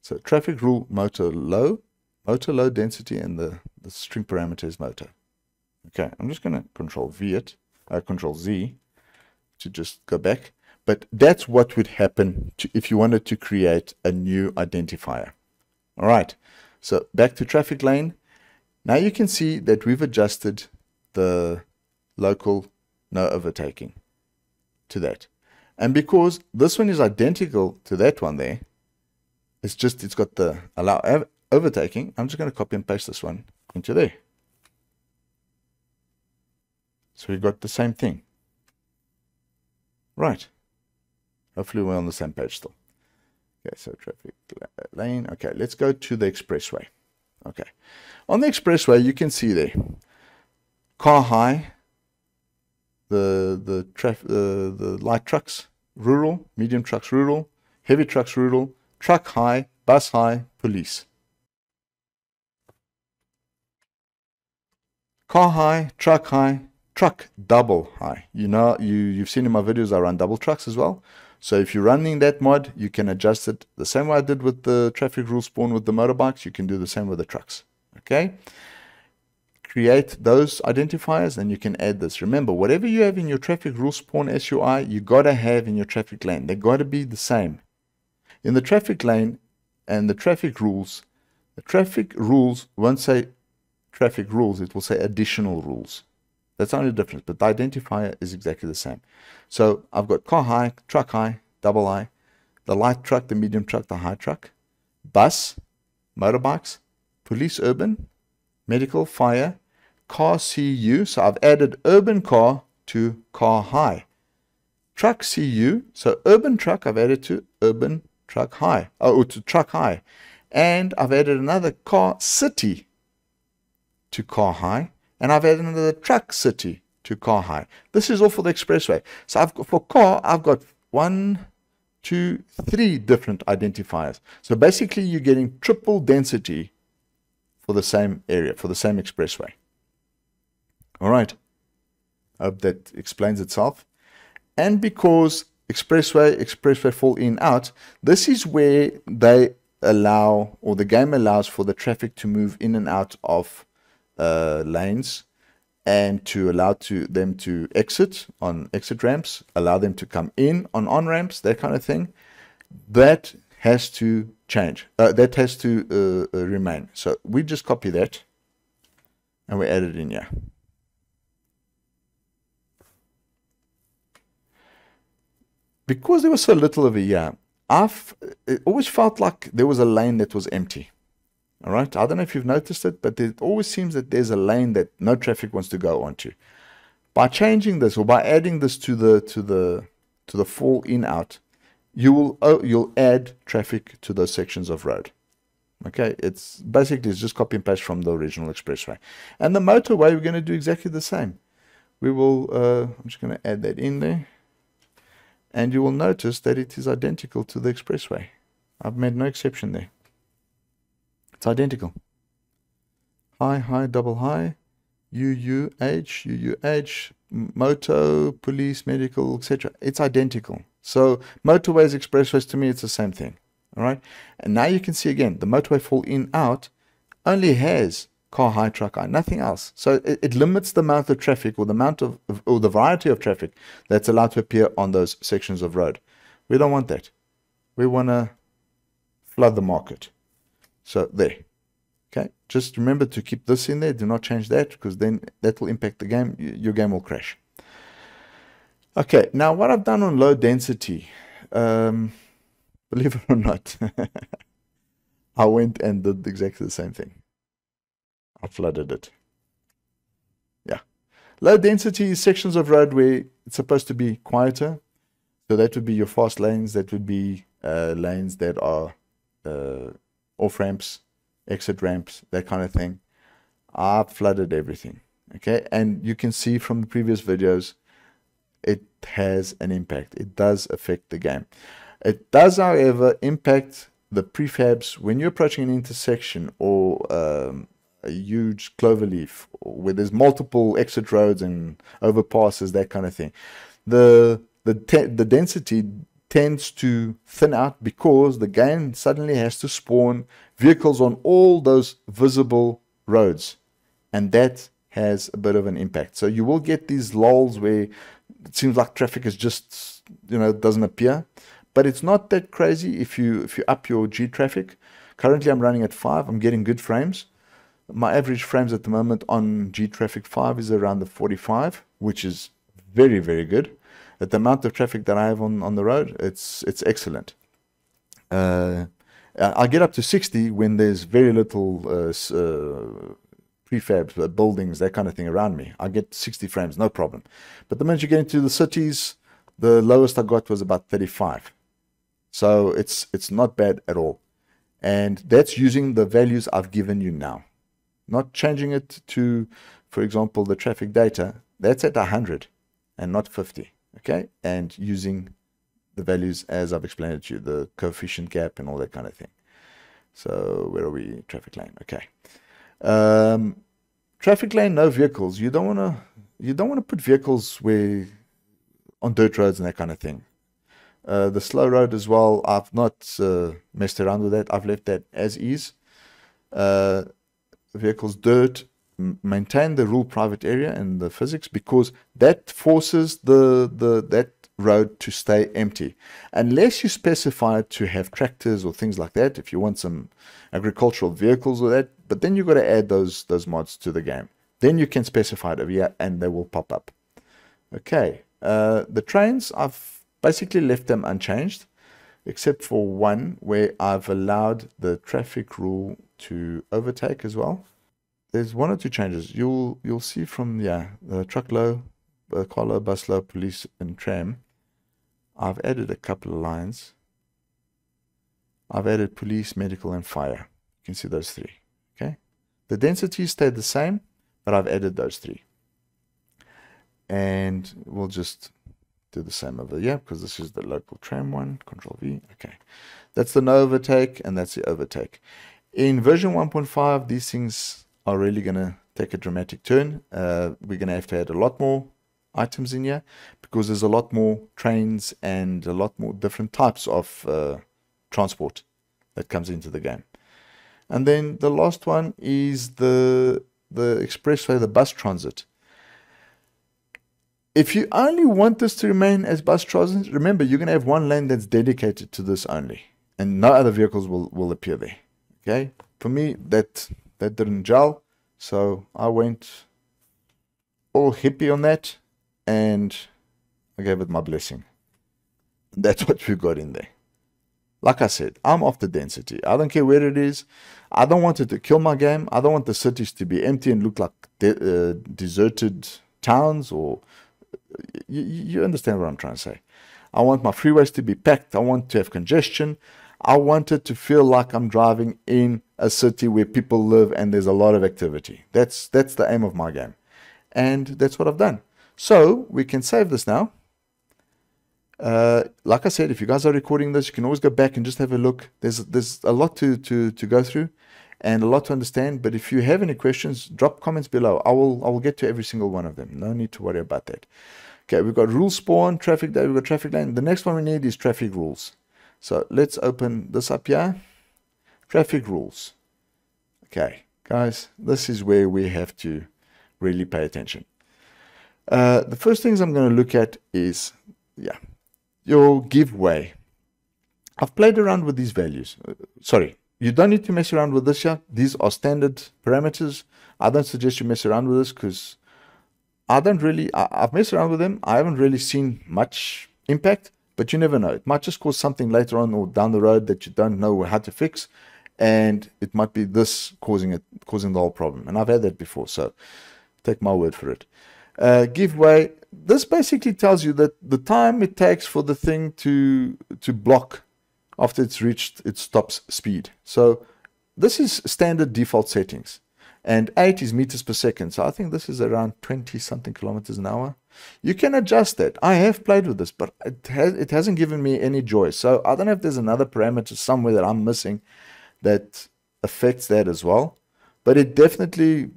So traffic rule, motor low density, and the string parameter is motor. Okay, I'm just going to Control V it, Control Z, to just go back. But that's what would happen if you wanted to create a new identifier. All right, so back to traffic lane. Now you can see that we've adjusted the local no overtaking to that. And because this one is identical to that one there, it's got the allow overtaking. I'm just going to copy and paste this one into there. So we've got the same thing. Right. Hopefully we're on the same page still. Okay, so traffic lane. Okay, let's go to the expressway. Okay. On the expressway, you can see there, car high, the light trucks, rural, medium trucks, rural, heavy trucks, rural, truck high, bus high, police. Car high, truck double high. You know, you've seen in my videos I run double trucks as well. So if you're running that mod, you can adjust it the same way I did with the traffic rule spawn with the motorbikes. You can do the same with the trucks. Okay. Create those identifiers and you can add this. Remember, whatever you have in your traffic rule spawn SUI, you got to have in your traffic lane. They got to be the same. In the traffic lane and the traffic rules won't say traffic rules, it will say additional rules. That's the only difference, but the identifier is exactly the same. So I've got car high, truck high, double high, the light truck, the medium truck, the high truck, bus, motorbikes, police urban, medical, fire, car CU. So I've added urban car to car high. Truck CU, so urban truck I've added to urban truck high, or to truck high. And I've added another car city to car high. And I've added another truck city to car high. This is all for the expressway. So for car, I've got 1, 2, 3 different identifiers. So basically, you're getting triple density for the same area, for the same expressway. All right. I hope that explains itself. And because expressway fall in, out, this is where they allow, or the game allows for the traffic to move in and out of lanes, and to allow them to exit on exit ramps, allow them to come in on ramps, that kind of thing. That has to change. That has to remain. So we just copy that and we add it in here. Because there was so little over here, it always felt like there was a lane that was empty. All right, I don't know if you've noticed it, but it always seems that there's a lane that no traffic wants to go onto. By changing this, or by adding this to the fall in out, you'll add traffic to those sections of road. Okay, it's just copy and paste from the original expressway. And the motorway, we're going to do exactly the same. We will. I'm just going to add that in there. And you will notice that it is identical to the expressway. I've made no exception there. It's identical. High, high, double high, UUH, moto, police, medical, etc. It's identical. So motorways, expressways, to me, it's the same thing. All right. And now you can see again, the motorway fall in out only has car, high, truck, high, nothing else. So it limits the amount of traffic, or the amount of, or the variety of traffic that's allowed to appear on those sections of road. We don't want that. We want to flood the market. So there. Okay. Just remember to keep this in there. Do not change that, because then that will impact the game. Your game will crash. Okay. Now what I've done on low density, believe it or not, I went and did exactly the same thing. I flooded it. Yeah. Low density sections of road where it's supposed to be quieter. So that would be your fast lanes. That would be lanes that are off ramps, exit ramps, that kind of thing. I flooded everything. Okay. And you can see from the previous videos, it has an impact. It does affect the game. It does, however, impact the prefabs when you're approaching an intersection, or a huge cloverleaf where there's multiple exit roads and overpasses, that kind of thing. The density tends to thin out because the game suddenly has to spawn vehicles on all those visible roads, and that has a bit of an impact. So you will get these lulls where it seems like traffic is just, doesn't appear, but it's not that crazy if you up your G traffic. Currently I'm running at 5. I'm getting good frames. My average frames at the moment on G Traffic 5 is around the 45, which is very, very good. At the amount of traffic that I have on the road, it's excellent. I get up to 60 when there's very little prefab buildings, that kind of thing around me. I get 60 frames, no problem. But the moment you get into the cities, the lowest I got was about 35. So it's not bad at all. And that's using the values I've given you now. Not changing it to, for example, the traffic data. That's at 100 and not 50. Okay. And using the values as I've explained it to you, the coefficient gap and all that kind of thing. So where are we? Traffic lane. Okay. Traffic lane, no vehicles. You don't want to put vehicles where on dirt roads and that kind of thing. The slow road as well, I've not messed around with that. I've left that as is. Vehicles, dirt, maintain the rule private area and the physics, because that forces that road to stay empty, unless you specify it to have tractors or things like that. If you want some agricultural vehicles or that, but then you've got to add those mods to the game. Then you can specify it over here and they will pop up. Okay, the trains, I've basically left them unchanged, except for one where I've allowed the traffic rule to overtake as well. There's one or two changes. You'll see from the truck low, car low, bus low, police and tram. I've added a couple of lines. I've added police, medical and fire. You can see those three. Okay. The density stayed the same, but I've added those three. And we'll just do the same over here, because this is the local tram one. Control V. Okay. That's the no overtake and that's the overtake. In version 1.5, these things are really going to take a dramatic turn. We're going to have to add a lot more items in here, because there's a lot more trains and a lot more different types of transport that comes into the game. And then the last one is the expressway, the bus transit. If you only want this to remain as bus transit, remember, you're going to have one lane that's dedicated to this only. and no other vehicles will appear there. Okay, for me that didn't gel, so I went all hippie on that, and I gave it my blessing. That's what we got in there. Like I said, I'm after density. I don't care where it is. I don't want it to kill my game. I don't want the cities to be empty and look like deserted towns, or you understand what I'm trying to say. I want my freeways to be packed. I want to have congestion. I want it to feel like I'm driving in a city where people live and there's a lot of activity. That's the aim of my game. And that's what I've done. So we can save this now. Like I said, if you guys are recording this, you can always go back and just have a look. There's a lot to go through and a lot to understand. But if you have any questions, drop comments below. I will get to every single one of them. No need to worry about that. Okay, we've got rule spawn, traffic day, we've got traffic lane. The next one we need is traffic rules. So let's open this up here. Traffic rules. Okay, guys, this is where we have to really pay attention. The first things I'm going to look at is, your giveaway. I've played around with these values. Sorry, you don't need to mess around with this here. These are standard parameters. I don't suggest you mess around with this because I've messed around with them. I haven't really seen much impact, but you never know. It might just cause something later on or down the road that you don't know how to fix, and it might be this causing the whole problem. And I've had that before, so take my word for it. Giveaway. This basically tells you that the time it takes for the thing to block after it's reached its top speed. So this is standard default settings. And 8 is meters per second. So I think this is around 20 something kilometers an hour. You can adjust that. I have played with this, but it hasn't given me any joy. So I don't know if there's another parameter somewhere that I'm missing that affects that as well. But it definitely,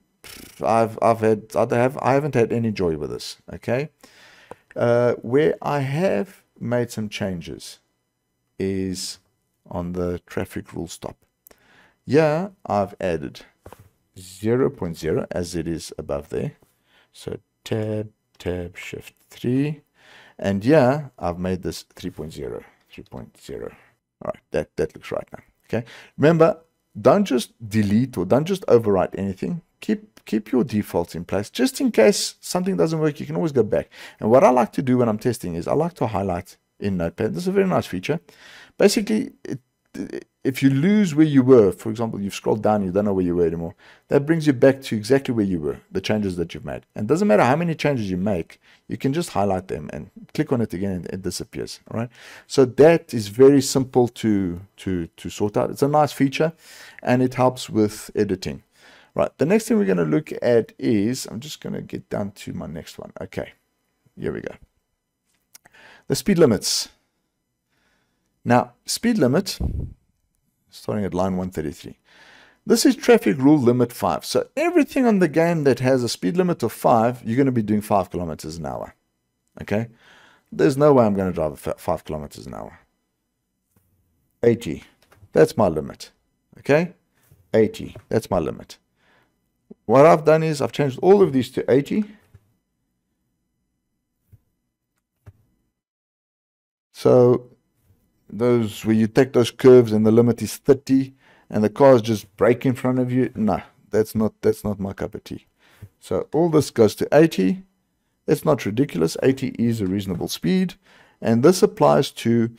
I haven't had any joy with this. Okay. Where I have made some changes is on the traffic rule stop. Yeah, I've added 0.0 as it is above there. So tab, shift 3. And yeah, I've made this 3.0. 3.0. All right, that looks right now. Okay. Remember, don't just delete or don't just overwrite anything. Keep your defaults in place. Just in case something doesn't work, you can always go back. And what I like to do when I'm testing is I like to highlight in Notepad. This is a very nice feature. Basically, if you lose where you were, for example, you've scrolled down, you don't know where you were anymore, that brings you back to exactly where you were, the changes that you've made. And it doesn't matter how many changes you make, you can just highlight them and click on it again and it disappears. All right. So that is very simple to sort out. It's a nice feature and it helps with editing. Right. The next thing we're going to look at is, I'm just going to get down to my next one. Okay. Here we go. The speed limits. Now, speed limit, starting at line 133. This is traffic rule limit 5. So everything on the game that has a speed limit of 5, you're going to be doing 5 kilometers an hour. Okay? There's no way I'm going to drive 5 kilometers an hour. 80. That's my limit. Okay? 80. That's my limit. What I've done is I've changed all of these to 80. So those where you take those curves and the limit is 30 and the cars just brake in front of you, no, that's not my cup of tea. So all this goes to 80. It's not ridiculous. 80 is a reasonable speed, and this applies to,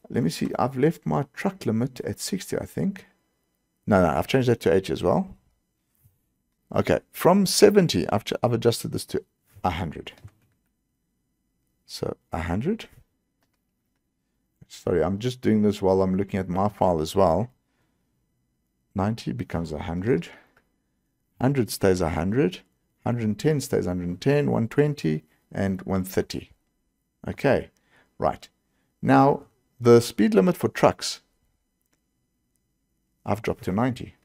let me see, I've left my truck limit at 60, I think. No, I've changed that to 80 as well. Okay, from 70 I've adjusted this to 100. So 100. Sorry, I'm just doing this while I'm looking at my file as well. 90 becomes 100. 100 stays 100. 110 stays 110, 120, and 130. Okay, right. Now, the speed limit for trucks, I've dropped to 90.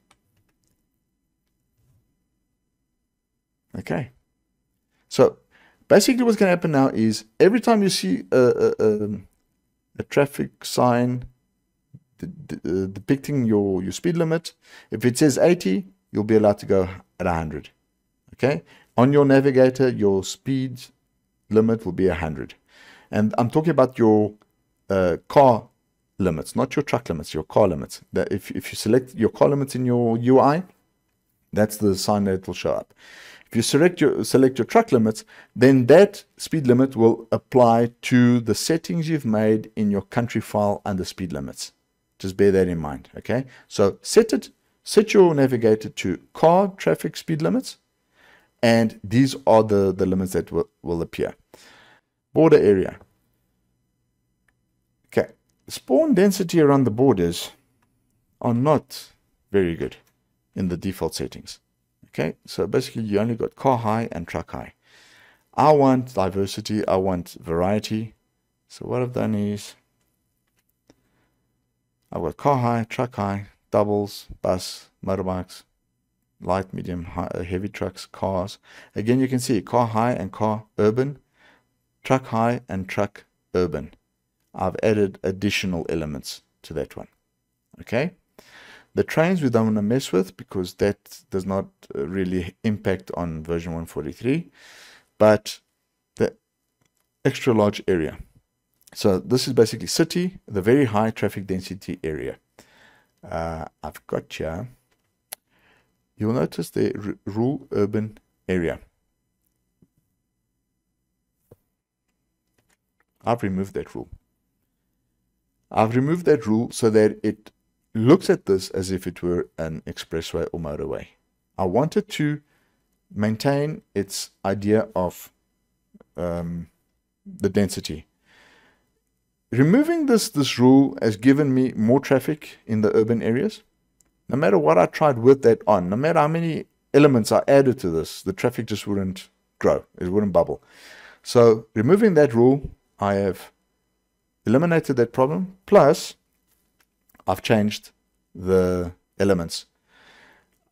Okay. So, basically what's going to happen now is every time you see a traffic sign depicting your speed limit, if it says 80, you'll be allowed to go at 100. Okay, on your navigator, your speed limit will be 100, and I'm talking about your car limits, not your truck limits, your car limits. That if you select your car limits in your UI, that's the sign that will show up. If you select your truck limits, then that speed limit will apply to the settings you've made in your country file under speed limits. Just bear that in mind, okay? So set your navigator to car traffic speed limits, and these are the limits that will appear. Border area. Okay, spawn density around the borders are not very good in the default settings. Okay, so basically you only got car high and truck high. I want diversity, I want variety. So what I've done is I've got car high, truck high, doubles, bus, motorbikes, light, medium, heavy trucks, cars. Again, you can see car high and car urban, truck high and truck urban. I've added additional elements to that one. Okay. The trains we don't want to mess with because that does not really impact on version 143, but the extra large area. So this is basically city, the very high traffic density area. I've got here, you'll notice the rural urban area. I've removed that rule. I've removed that rule so that it looks at this as if it were an expressway or motorway. I wanted to maintain its idea of the density. Removing this rule has given me more traffic in the urban areas. No matter what I tried with that on, no matter how many elements I added to this, the traffic just wouldn't grow. It wouldn't bubble. So removing that rule, I have eliminated that problem. Plus, I've changed the elements.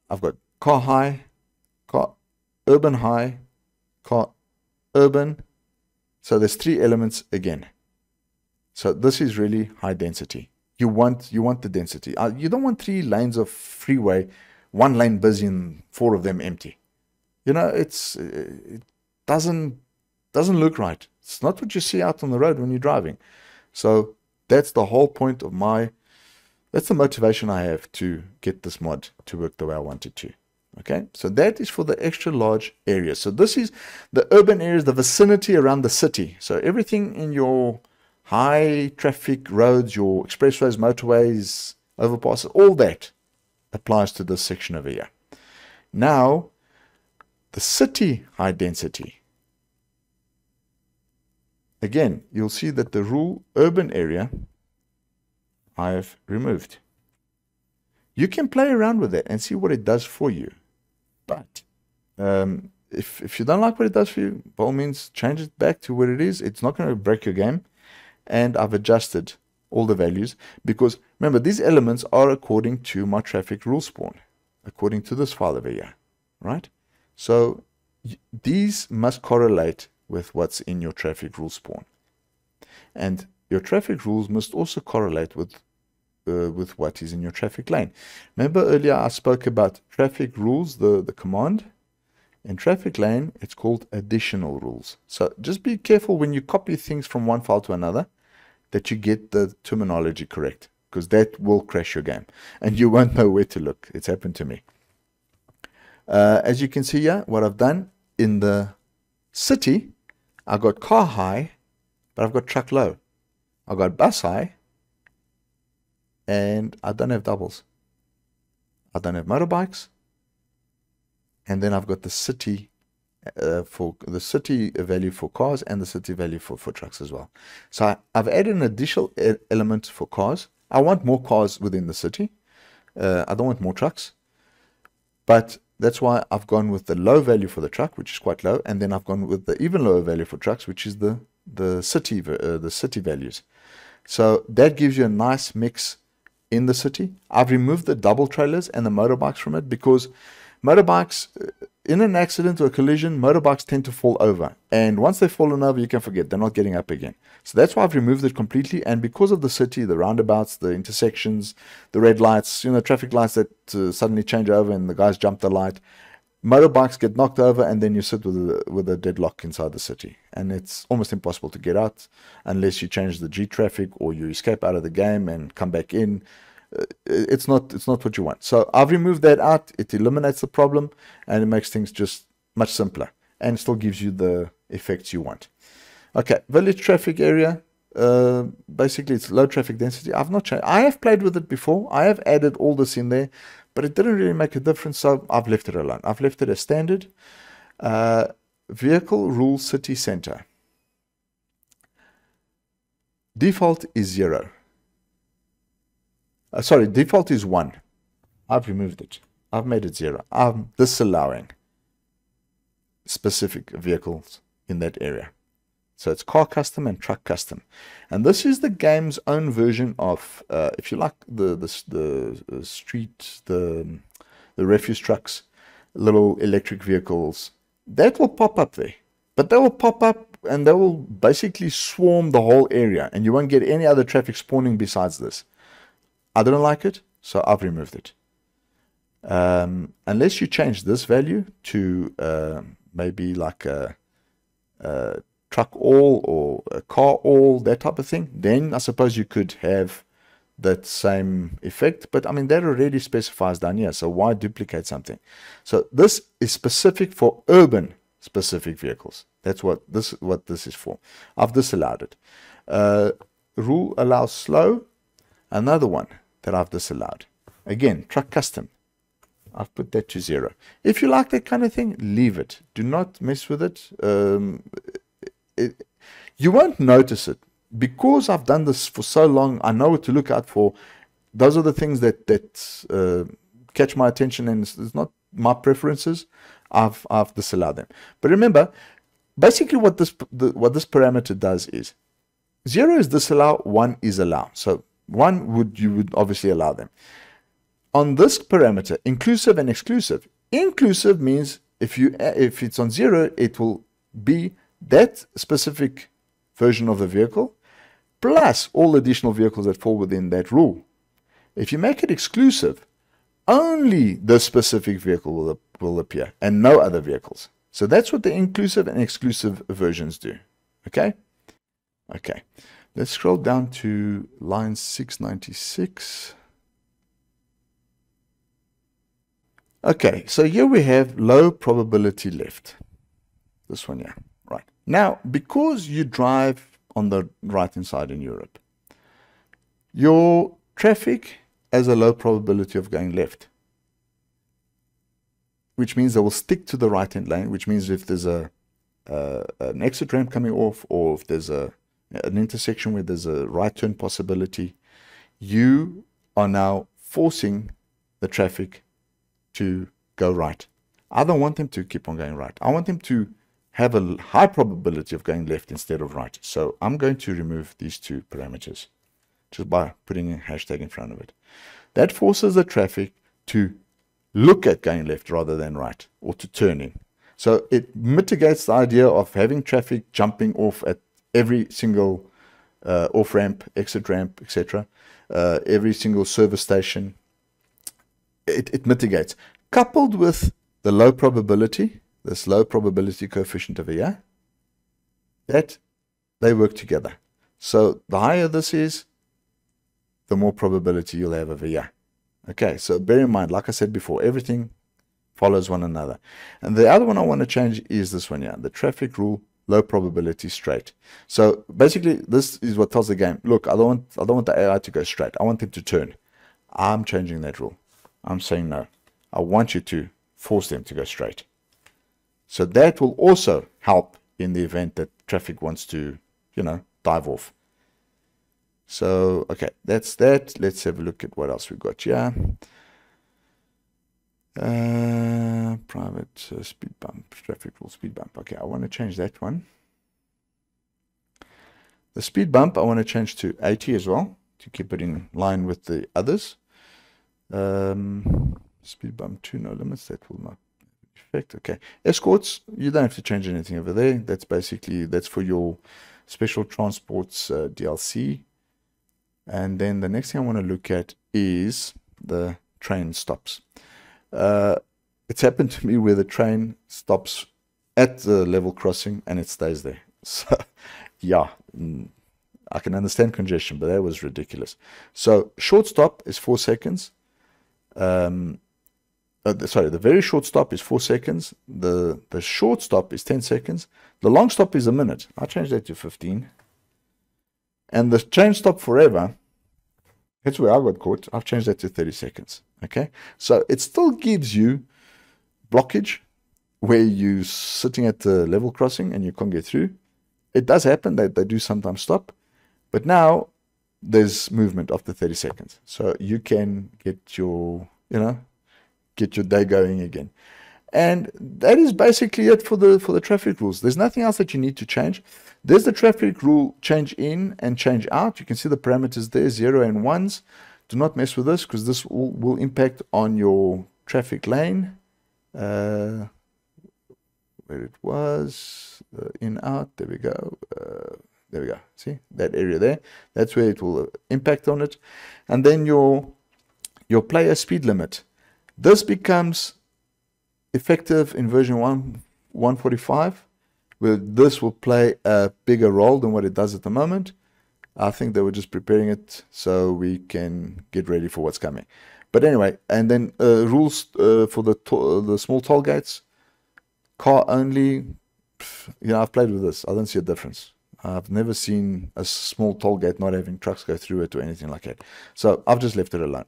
I've got car high, car urban, car urban. So there's 3 elements again. So this is really high density. You want the density. You don't want 3 lanes of freeway, 1 lane busy and 4 of them empty. You know, it doesn't look right. It's not what you see out on the road when you're driving. So that's the whole point of that's the motivation I have to get this mod to work the way I want it to. Okay, so that is for the extra large areas. So this is the urban areas, the vicinity around the city. So everything in your high traffic roads, your expressways, motorways, overpasses, all that applies to this section over here. Now, the city high density. Again, you'll see that the rural urban area I have removed. You can play around with that and see what it does for you. But if you don't like what it does for you, by all means, change it back to what it is. It's not going to break your game. And I've adjusted all the values because, remember, these elements are according to my traffic rule spawn, according to this file over here, right? So these must correlate with what's in your traffic rule spawn. And your traffic rules must also correlate with what is in your traffic lane. Remember earlier I spoke about traffic rules, the command. In traffic lane, it's called additional rules. So just be careful when you copy things from one file to another that you get the terminology correct, because that will crash your game and you won't know where to look. It's happened to me. As you can see here, what I've done in the city, I've got car high, but I've got truck low. I've got bus high, and I don't have doubles. I don't have motorbikes. And then I've got the city for the city value for cars and the city value for trucks as well. So I've added an additional element for cars. I want more cars within the city. I don't want more trucks. But that's why I've gone with the low value for the truck, which is quite low. And then I've gone with the even lower value for trucks, which is the city values. So that gives you a nice mix in the city. I've removed the double trailers and the motorbikes from it because motorbikes, in an accident or a collision, motorbikes tend to fall over. And once they've fallen over, you can forget. They're not getting up again. So that's why I've removed it completely. And because of the city, the roundabouts, the intersections, the red lights, traffic lights that suddenly change over and the guys jump the light, motorbikes get knocked over, and then you sit with a deadlock inside the city, and it's almost impossible to get out unless you change the G traffic or you escape out of the game and come back in. It's not what you want. So I've removed that out. It eliminates the problem, and it makes things just much simpler, and still gives you the effects you want. Okay, village traffic area. Basically it's low traffic density. I've not changed. I have played with it before. I have added all this in there, but it didn't really make a difference, so I've left it alone. I've left it as standard. Vehicle rule city center. Default is 0. Sorry, default is 1. I've removed it. I've made it 0. I'm disallowing specific vehicles in that area. So it's car custom and truck custom. And this is the game's own version of, if you like, the street, the refuse trucks, little electric vehicles. That will pop up there. But they will pop up and they will basically swarm the whole area. And you won't get any other traffic spawning besides this. I don't like it, so I've removed it. Unless you change this value to maybe like a truck all or a car all, that type of thing, then I suppose you could have that same effect. But I mean, that already specifies down here, so why duplicate something? So this is specific for urban specific vehicles. That's what this is for. I've disallowed it. Rule allows slow. Another one that I've disallowed. Again, truck custom. I've put that to 0. If you like that kind of thing, leave it. Do not mess with it. You won't notice it. Because I've done this for so long, I know what to look out for. Those are the things that catch my attention, and it's not my preferences. I've disallowed them. But remember, basically what this parameter does is 0 is disallow, 1 is allow. So you would obviously allow them. On this parameter, inclusive and exclusive. Inclusive means if it's on 0, it will be that specific version of the vehicle plus all additional vehicles that fall within that rule. If you make it exclusive, only the specific vehicle will appear and no other vehicles. So that's what the inclusive and exclusive versions do. Okay? Okay. Let's scroll down to line 696. Okay, so here we have low probability left. This one here. Right. Now, because you drive on the right-hand side in Europe, your traffic has a low probability of going left, which means they will stick to the right-hand lane, which means if there's an exit ramp coming off, or if there's an intersection where there's a right turn possibility, you are now forcing the traffic to go right. I don't want them to keep on going right. I want them to have a high probability of going left instead of right. So I'm going to remove these two parameters just by putting a hashtag in front of it. That forces the traffic to look at going left rather than right, or to turning. So it mitigates the idea of having traffic jumping off at every single off-ramp, exit ramp, etc. Every single service station. It mitigates. Coupled with the low probability, this low probability coefficient over here, that they work together. So the higher this is, the more probability you'll have over here. Okay, so bear in mind, like I said before, everything follows one another. And the other one I want to change is this one here, the traffic rule, low probability straight. So basically, this is what tells the game, look, I don't want the AI to go straight. I want them to turn. I'm changing that rule. I'm saying no. I want you to force them to go straight. So that will also help in the event that traffic wants to, dive off. So, okay, that's that. Let's have a look at what else we've got here. Private speed bump, traffic rule speed bump. Okay, I want to change that one. The speed bump, I want to change to 80 as well, to keep it in line with the others. Speed bump 2, no limits, that will not affect. Okay, escorts, you don't have to change anything over there. That's basically, that's for your special transports DLC. And then the next thing I want to look at is the train stops. it's happened to me where the train stops at the level crossing and it stays there. So, yeah, I can understand congestion, but that was ridiculous. So, short stop is 4 seconds. Sorry, the very short stop is 4 seconds. The short stop is 10 seconds. The long stop is a minute. I changed that to 15. And the train stop forever, that's where I got caught. I've changed that to 30 seconds. Okay, so it still gives you blockage where you're sitting at the level crossing and you can't get through. It does happen that they do sometimes stop, but now there's movement after 30 seconds. So you can get your, get your day going again. And that is basically it for the traffic rules. There's nothing else that you need to change. There's the traffic rule change in and change out. You can see the parameters there, 0 and 1s. Do not mess with this because this will impact on your traffic lane. Where it was, in, out, there we go. There we go. See that area there? That's where it will impact on it. And then your player speed limit. This becomes effective in version 1.45, where this will play a bigger role than what it does at the moment. I think they were just preparing it so we can get ready for what's coming. But anyway, and then rules for the small toll gates, car only. I've played with this. I don't see a difference. I've never seen a small toll gate not having trucks go through it or anything like that. So I've just left it alone.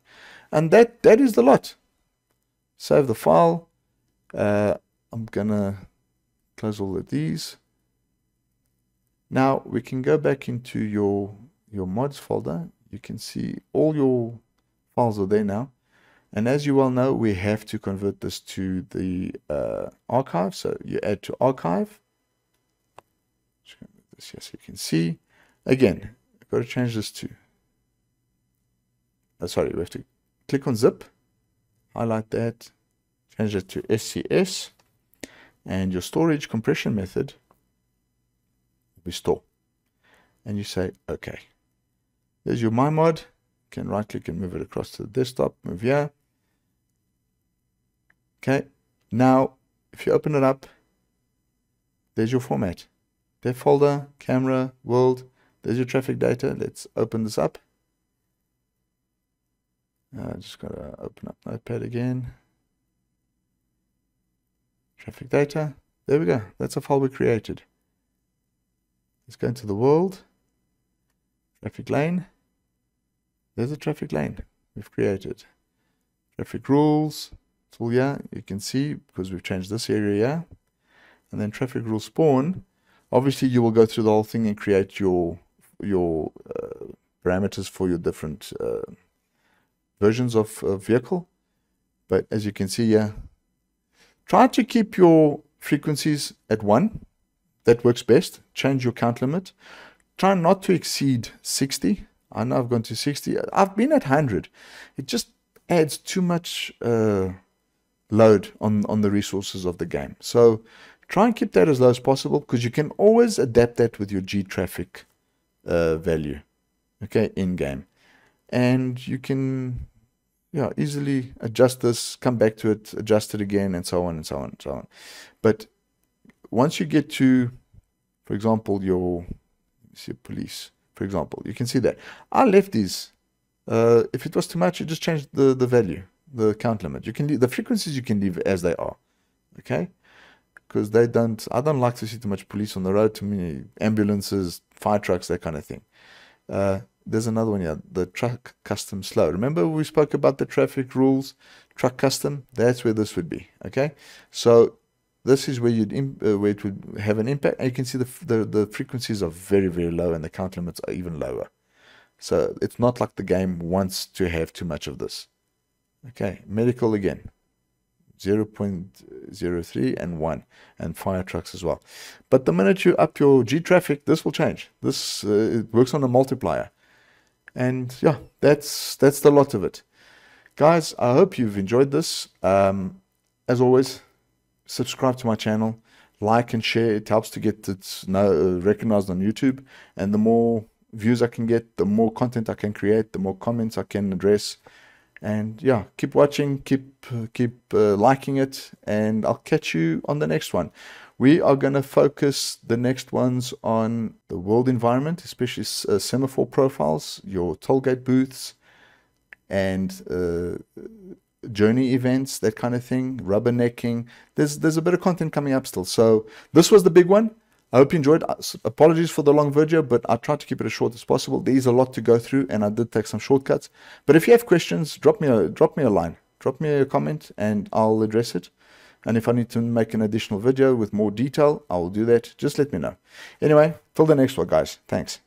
And that is the lot. Save the file. I'm gonna close all of these. Now we can go back into your mods folder. You can see all your files are there now. And as you well know, we have to convert this to the archive. So you add to archive. Just gonna move this here so you can see. Again, I've got to change this to, sorry, we have to click on zip, highlight that, change it to SCS, and your storage compression method will be store. And you say, okay. There's your my mod. You can right click and move it across to the desktop, move here. Okay, now if you open it up, there's your format. Dev folder, camera, world, there's your traffic data. Let's open this up. Just gotta open up Notepad again. Traffic data, there we go. That's a file we created. Let's go into the world, traffic lane. There's a traffic lane we've created. Traffic rules, it's all here. You can see because we've changed this area here. And then traffic rule spawn. Obviously, you will go through the whole thing and create your parameters for your different versions of vehicle. But as you can see here, try to keep your frequencies at 1. That works best. Change your count limit. Try not to exceed 60. I know I've gone to 60. I've been at 100. It just adds too much load on the resources of the game. So try and keep that as low as possible because you can always adapt that with your G traffic value, okay, in game. And you can easily adjust this, come back to it, adjust it again, and so on and so on and so on. But once you get to, for example, your police, for example, you can see that I left these. If it was too much, you just change the value, the count limit. You can leave the frequencies, you can leave as they are, okay? Because I don't like to see too much police on the road. Too many ambulances, fire trucks, that kind of thing. There's another one here, the truck custom slow. Remember we spoke about the traffic rules, truck custom? That's where this would be, okay? So this is where where it would have an impact. And you can see the frequencies are very, very low and the count limits are even lower. So it's not like the game wants to have too much of this. Okay, medical again, 0.03 and 1, and fire trucks as well. But the minute you up your G traffic, this will change. This it works on a multiplier. And yeah, that's the lot of it. Guys, I hope you've enjoyed this. As always, subscribe to my channel, like and share. It helps to get it recognized on YouTube. And the more views I can get, the more content I can create, the more comments I can address. And yeah, keep watching, keep liking it, and I'll catch you on the next one. We are going to focus the next ones on the world environment, especially semaphore profiles, your tollgate booths, and journey events, that kind of thing, rubbernecking. There's a bit of content coming up still. So this was the big one. I hope you enjoyed. Apologies for the long video, but I tried to keep it as short as possible. There's a lot to go through, and I did take some shortcuts. But if you have questions, drop me a line, drop me a comment, and I'll address it. And if I need to make an additional video with more detail, I will do that. Just let me know. Anyway, till the next one, guys. Thanks.